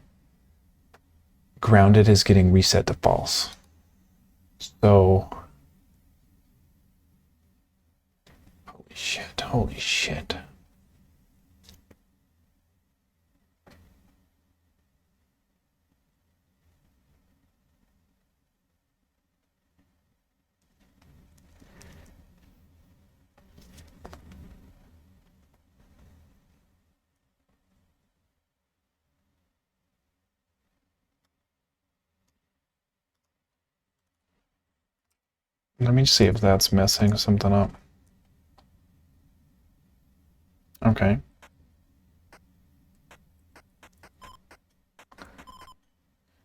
grounded is getting reset to false. So holy shit. Let me see if that's messing something up. Okay.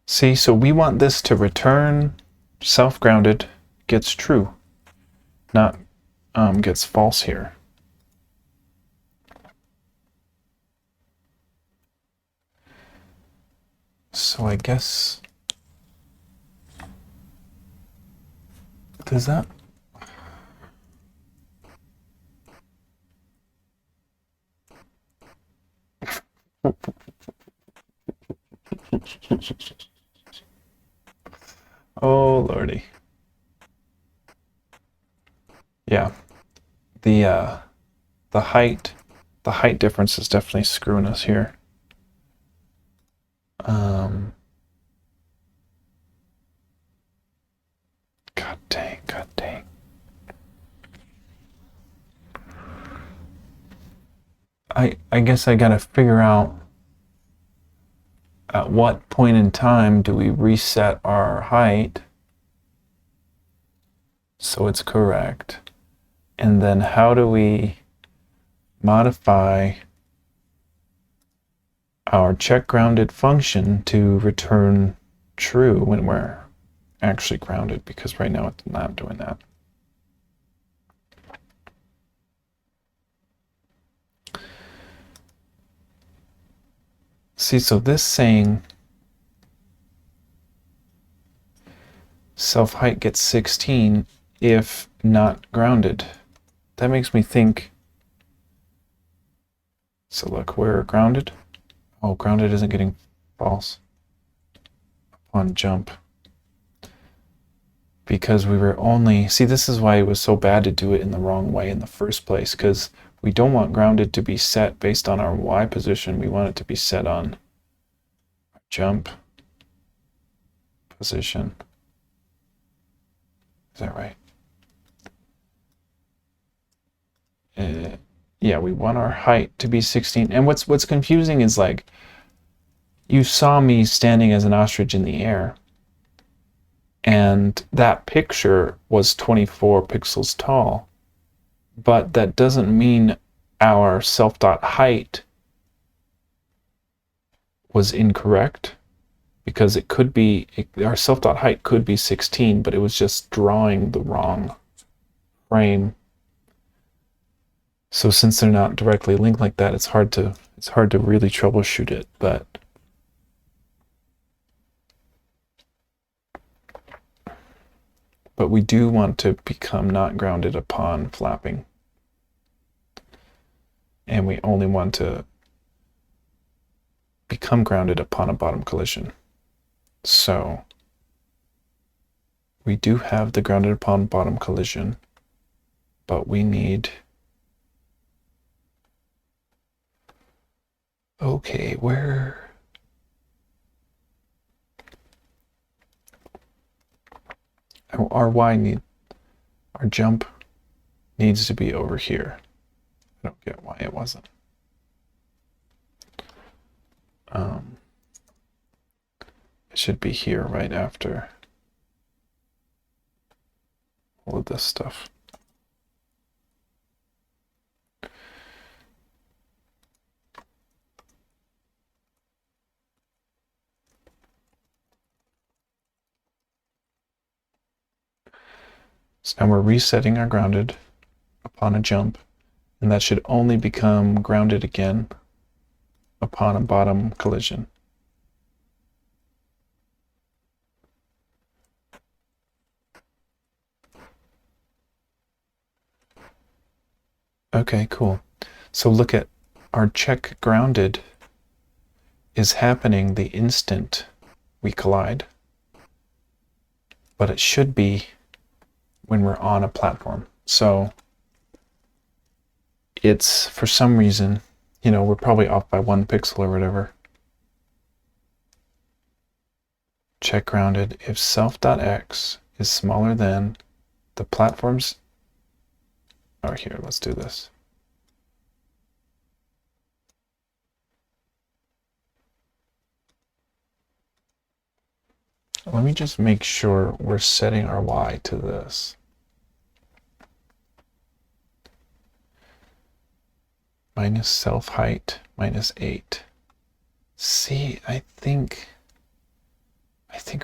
See, so we want this to return self-grounded gets true, not gets false here. So I guess, does that? Oh lordy. Yeah. The height difference is definitely screwing us here. God dang. I guess I gotta figure out at what point in time do we reset our height so it's correct, and then how do we modify our checkGrounded function to return true when we're actually grounded, because right now it's not doing that. See, so this saying self height gets 16 if not grounded, that makes me think, so look, we're grounded. Oh, grounded isn't getting false upon jump, because we were only, see, this is why it was so bad to do it in the wrong way in the first place, because we don't want grounded to be set based on our Y position. We want it to be set on our jump position. Is that right? Yeah, we want our height to be 16. And what's confusing is, like, you saw me standing as an ostrich in the air, and that picture was 24 pixels tall, but that doesn't mean our self.height was incorrect, because it could be, our self.height could be 16, but it was just drawing the wrong frame. So since they're not directly linked like that, it's hard to really troubleshoot it, but we do want to become not grounded upon flapping. And we only want to become grounded upon a bottom collision. So we do have the grounded upon bottom collision, but we need, okay, where our jump needs to be over here. I don't get why it wasn't. It should be here right after all of this stuff. So now we're resetting our grounded upon a jump, and that should only become grounded again upon a bottom collision. Okay, cool. So look at our check grounded is happening the instant we collide, but it should be when we're on a platform. So it's, for some reason, you know, we're probably off by 1 pixel or whatever. Check grounded if self.x is smaller than the platform's. Oh, here, let's do this. Let me just make sure we're setting our y to this. Minus self height minus 8. See, I think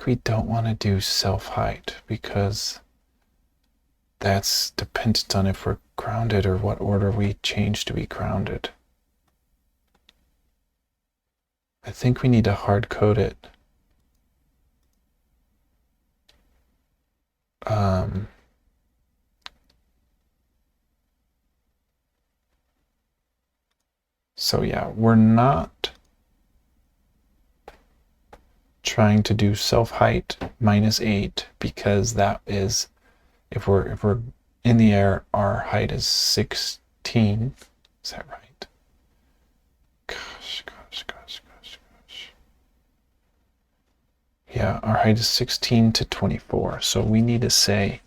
we don't want to do self height because that's dependent on if we're grounded or what order we change to be grounded. I think we need to hard code it. So yeah, we're not trying to do self height minus 8 because that is, if we're in the air, our height is 16. Is that right? Gosh. Yeah, our height is 16 to 24. So we need to say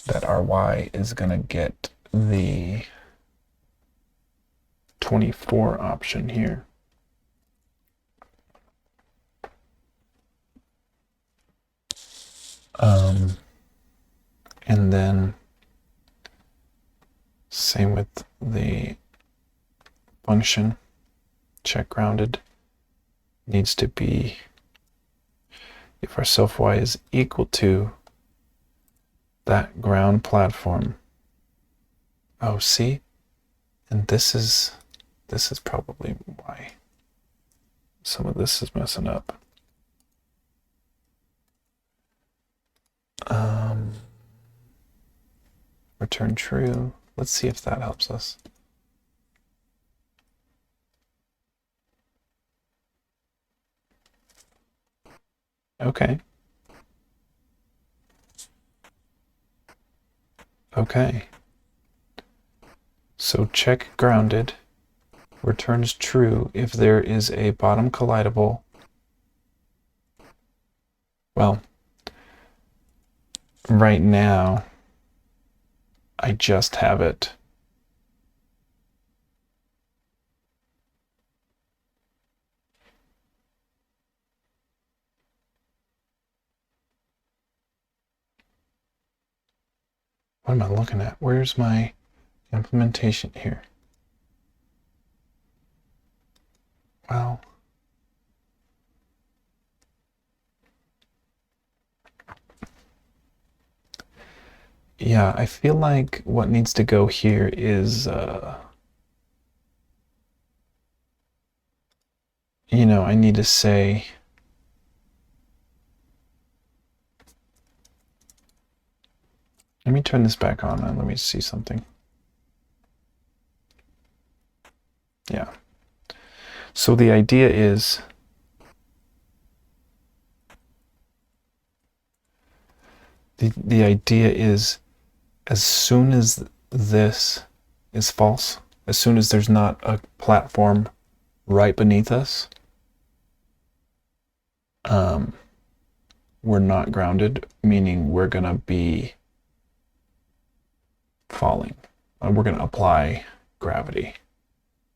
that our y is going to get the 24 option here. And then same with the function check grounded needs to be if our self y is equal to that ground platform. Oh, see? And this is probably why some of this is messing up. Return true. Let's see if that helps us. Okay. So check grounded returns true if there is a bottom collidable. Well, right now, I just have it. What am I looking at? Where's my implementation here? Well, yeah, I feel like what needs to go here is, you know, I need to say, let me turn this back on and let me see something. Yeah. So the idea is the idea is as soon as this is false, as soon as there's not a platform right beneath us, we're not grounded, meaning we're going to be falling. We're going to apply gravity,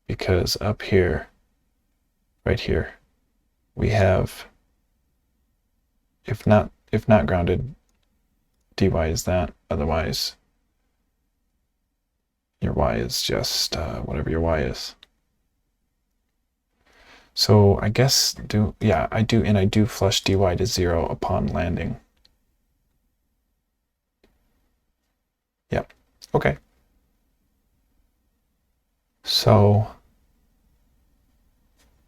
because up here, right here, we have, if not grounded, dy is that. Otherwise, your y is just whatever your y is. So I guess I do flush dy to 0 upon landing. Yep. Okay. So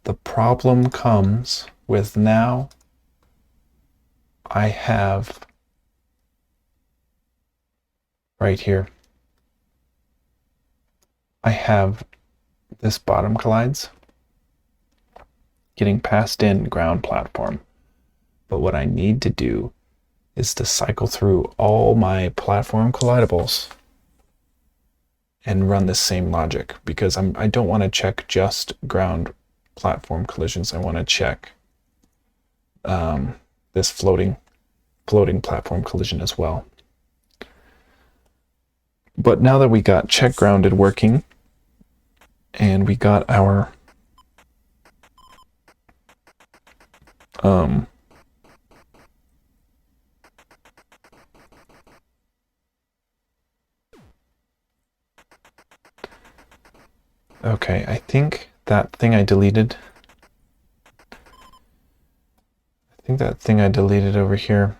the problem comes with now I have right here, I have this bottom collides getting passed in ground platform. But what I need to do is to cycle through all my platform collidables and run the same logic, because I don't want to check just ground platform collisions. I want to check this floating platform collision as well. But now that we got checkGrounded working and we got our okay, I think that thing I deleted over here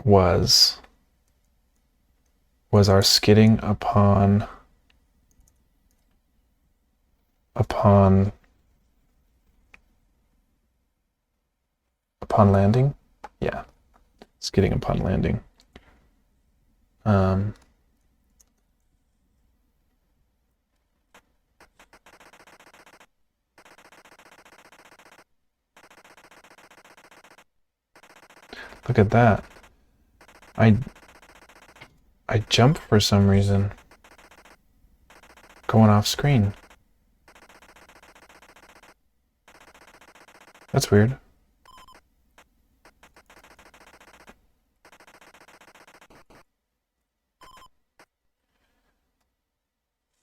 was our skidding upon landing. Yeah, skidding upon landing. Look at that. I jump for some reason. Going off screen. That's weird.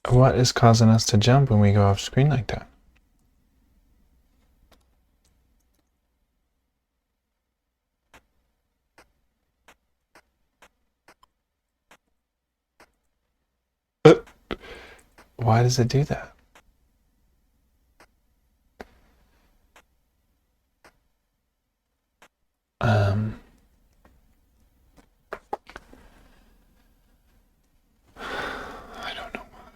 What is causing us to jump when we go off screen like that? Why does it do that? I don't know why.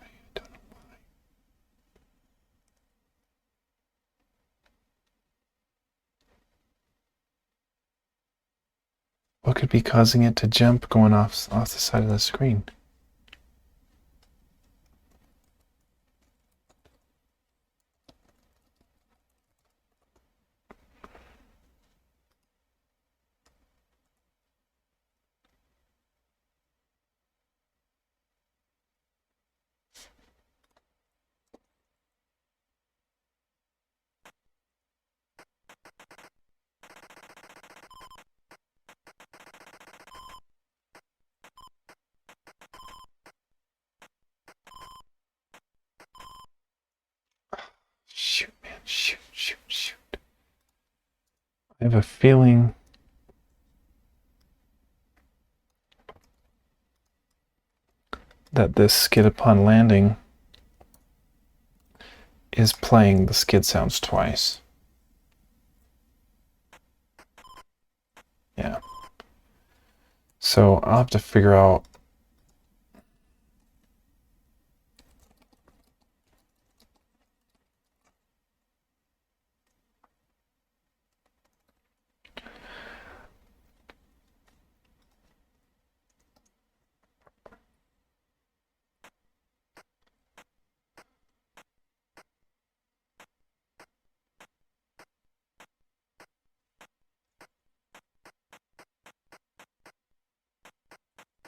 What could be causing it to jump going off the side of the screen? Shoot, man. Shoot. I have a feeling that this skid upon landing is playing the skid sounds twice. Yeah. So I'll have to figure out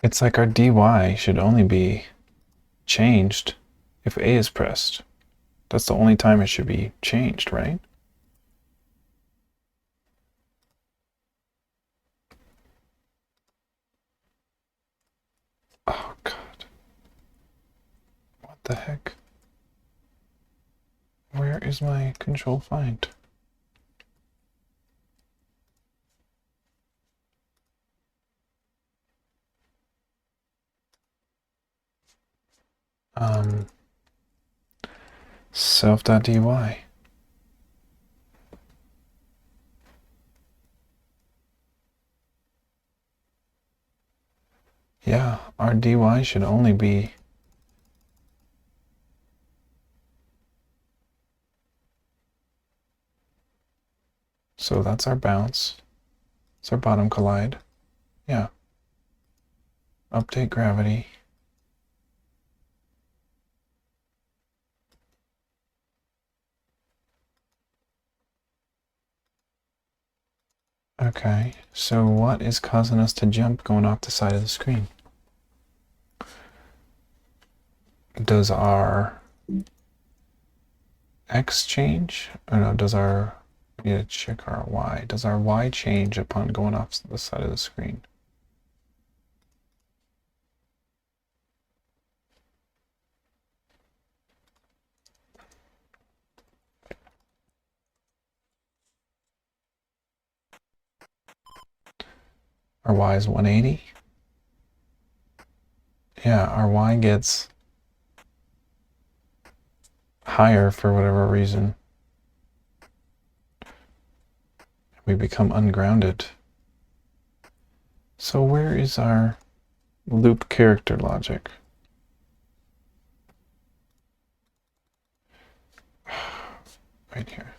It's like our dy should only be changed if A is pressed. That's the only time it should be changed, right? Oh, God. What the heck? Where is my control find? Self.dy. Yeah, our dy should only be so that's our bounce. It's our bottom collide. Yeah. Update gravity. Okay, so what is causing us to jump going off the side of the screen? Does our X change? Or no, does our, we need to check our Y. Does our Y change upon going off the side of the screen? Our Y is 180. Yeah, our Y gets higher for whatever reason. We become ungrounded. So where is our loop character logic? Right here.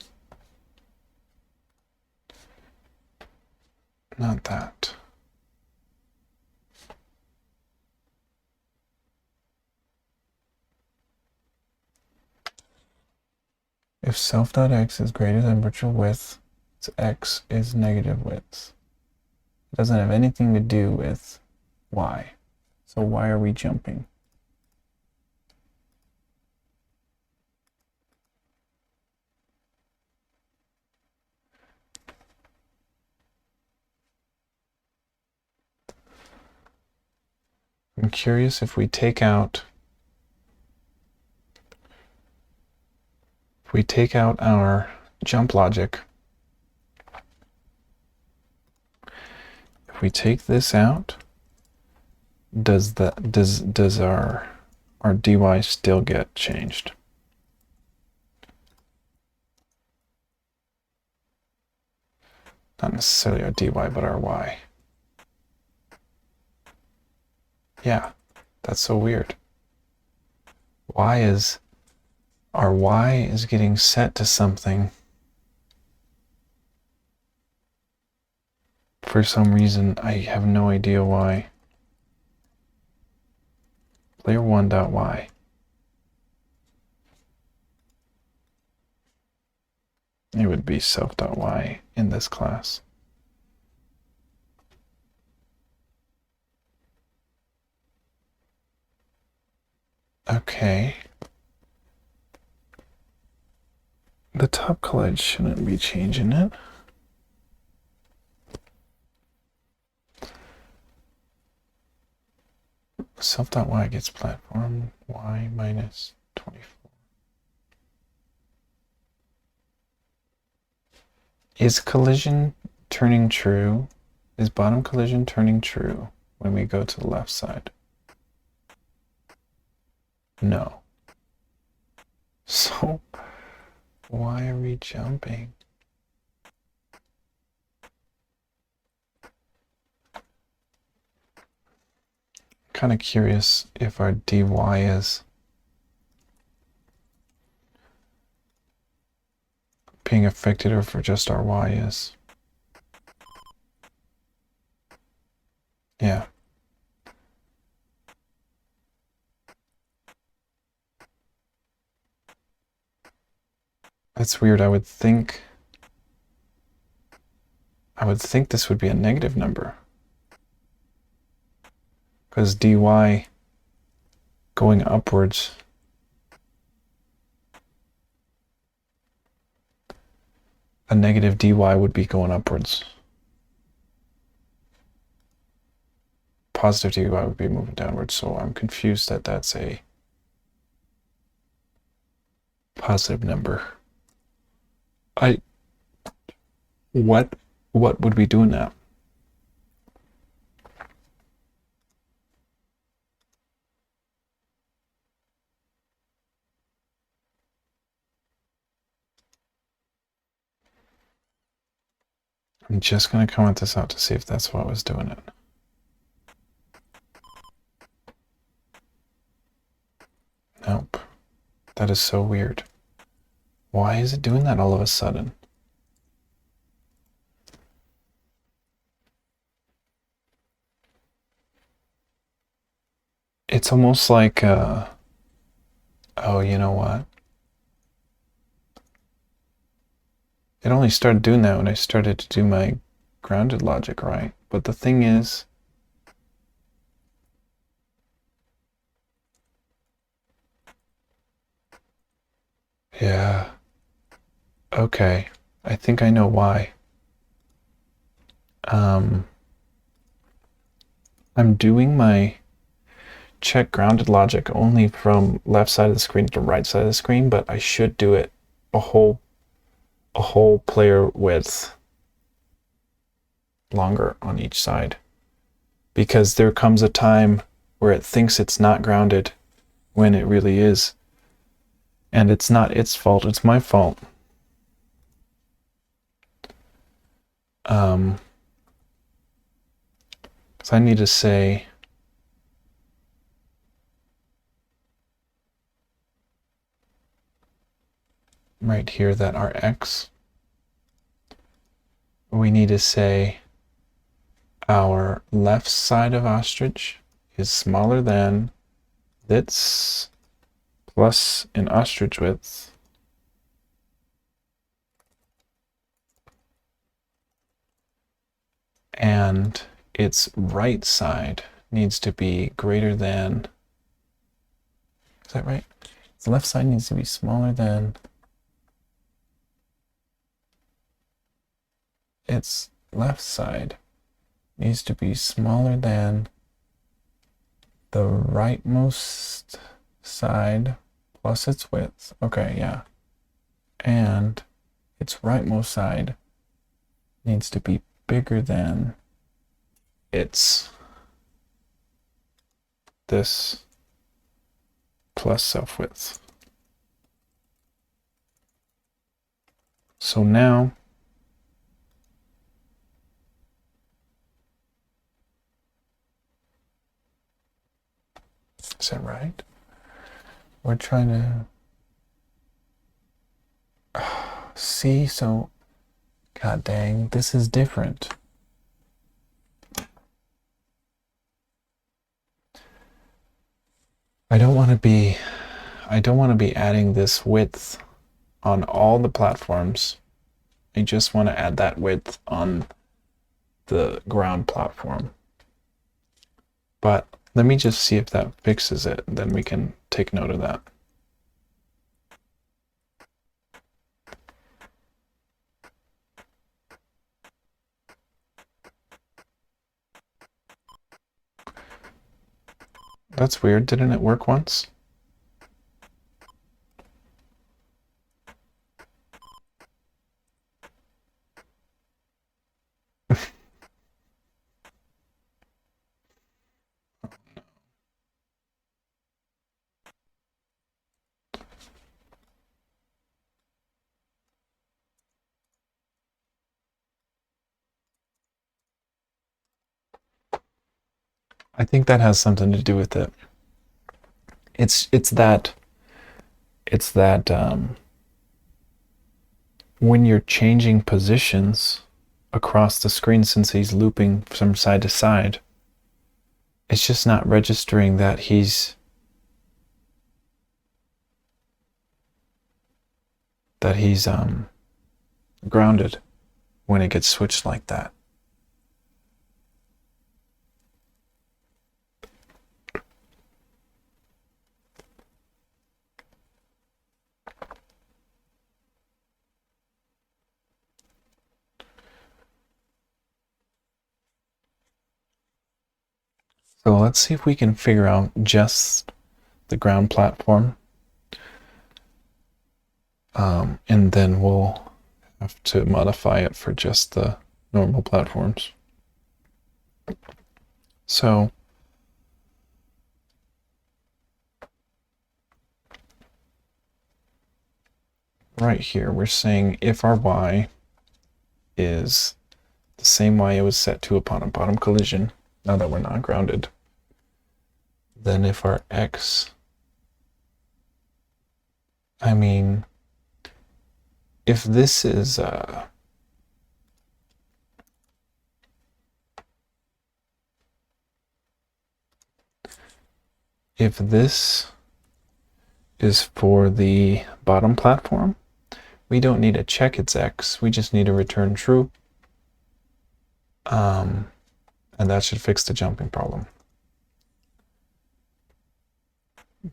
Not that. If self.x is greater than virtual width, its x is negative width. It doesn't have anything to do with y. So why are we jumping? I'm curious if we take out our jump logic, if we take this out, does our dy still get changed? Not necessarily our dy, but our y. Yeah, that's so weird. Our y is getting set to something for some reason. I have no idea why. Player 1.y. It would be self.y in this class. Okay. The top collide shouldn't be changing it. Self.y gets platform y minus 24. Is collision turning true? Is bottom collision turning true when we go to the left side? No. So why are we jumping? Kind of curious if our dy is being affected or if just our y is. Yeah. That's weird. I would think this would be a negative number. because dy going upwards a negative dy would be going upwards. Positive dy would be moving downwards, so I'm confused that that's a positive number. What would we do in that? I'm just going to comment this out to see if that's what was doing it. Nope. That is so weird. Why is it doing that all of a sudden? It's almost like, oh, you know what? It only started doing that when I started to do my grounded logic, right? But the thing is, yeah, okay, I think I know why. I'm doing my check grounded logic only from left side of the screen to right side of the screen, but I should do it a whole player width longer on each side, because there comes a time where it thinks it's not grounded when it really is, and it's not its fault, it's my fault. Because I need to say right here that our x, we need to say our left side of ostrich is smaller than this plus an ostrich width and its right side needs to be greater than, is that right? The left side needs to be smaller than its left side needs to be smaller than the rightmost side plus its width. Okay, yeah. And its rightmost side needs to be bigger than its this plus self-width. So now is that right? We're trying to see, so god dang, this is different. I don't want to be adding this width on all the platforms. I just want to add that width on the ground platform. But let me just see if that fixes it, then we can take note of that. That's weird. Didn't it work once? I think that has something to do with it. It's that when you're changing positions across the screen, since he's looping from side to side, it's just not registering that he's grounded when it gets switched like that. So let's see if we can figure out just the ground platform. And then we'll have to modify it for just the normal platforms. So right here, we're saying if our y is the same y it was set to upon a bottom collision, now that we're not grounded, then if our x, if this is if this is for the bottom platform, we don't need to check its x, we just need to return true. And that should fix the jumping problem.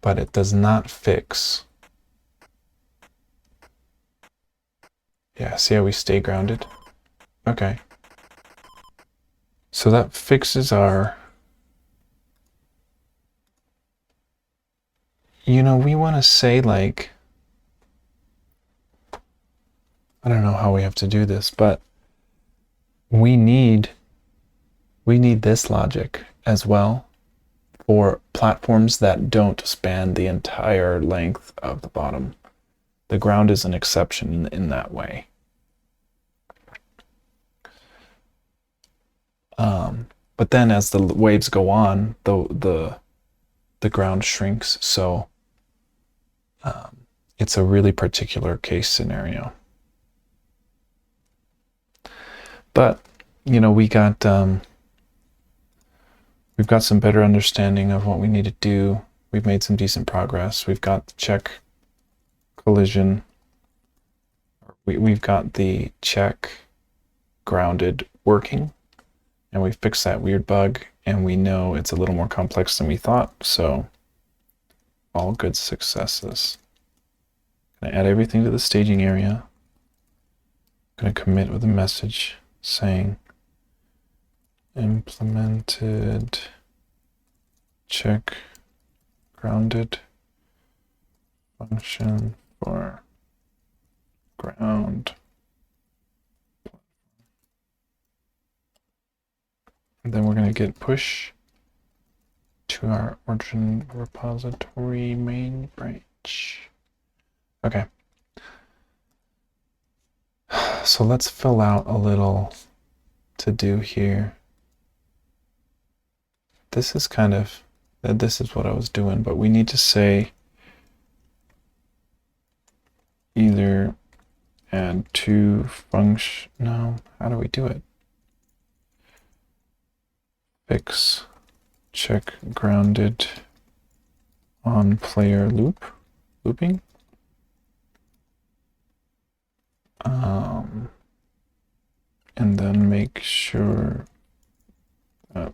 But it does not fix. Yeah, see how we stay grounded? Okay. So that fixes our, we want to say like, I don't know how we have to do this, but we need this logic as well for platforms that don't span the entire length of the bottom. The ground is an exception in that way. But then as the waves go on, the ground shrinks, so it's a really particular case scenario. But we've got some better understanding of what we need to do. We've made some decent progress. We've got the check collision. We've got the check grounded working, and we fixed that weird bug, and we know it's a little more complex than we thought, so all good successes. I'm gonna add everything to the staging area. I'm gonna commit with a message saying implemented check grounded function for ground. And then we're going to get push to our origin repository main branch. Okay. So let's fill out a little to do here. This is this is what I was doing, but we need to say either add to function. No, how do we do it? Fix check grounded on player looping. And then make sure that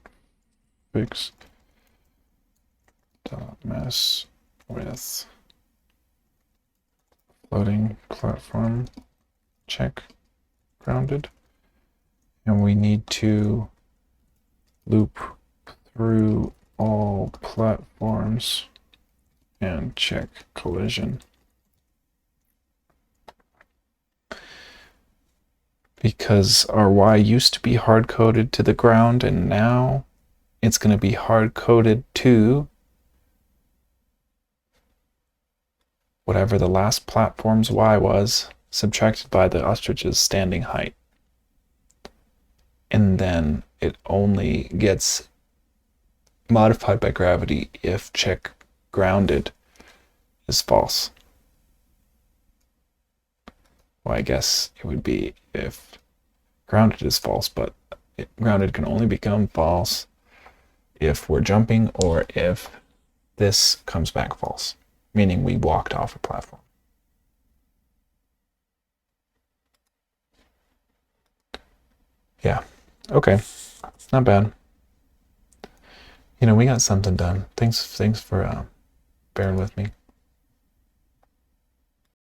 fix mess with floating platform check grounded, and we need to loop through all platforms and check collision. Because our Y used to be hard-coded to the ground, and now it's going to be hard-coded to whatever the last platform's Y was, subtracted by the ostrich's standing height. And then it only gets modified by gravity if check grounded is false. Well, I guess it would be if grounded is false, but grounded can only become false if we're jumping or if this comes back false, meaning we walked off a platform. Yeah, okay, not bad. We got something done. Thanks for bearing with me.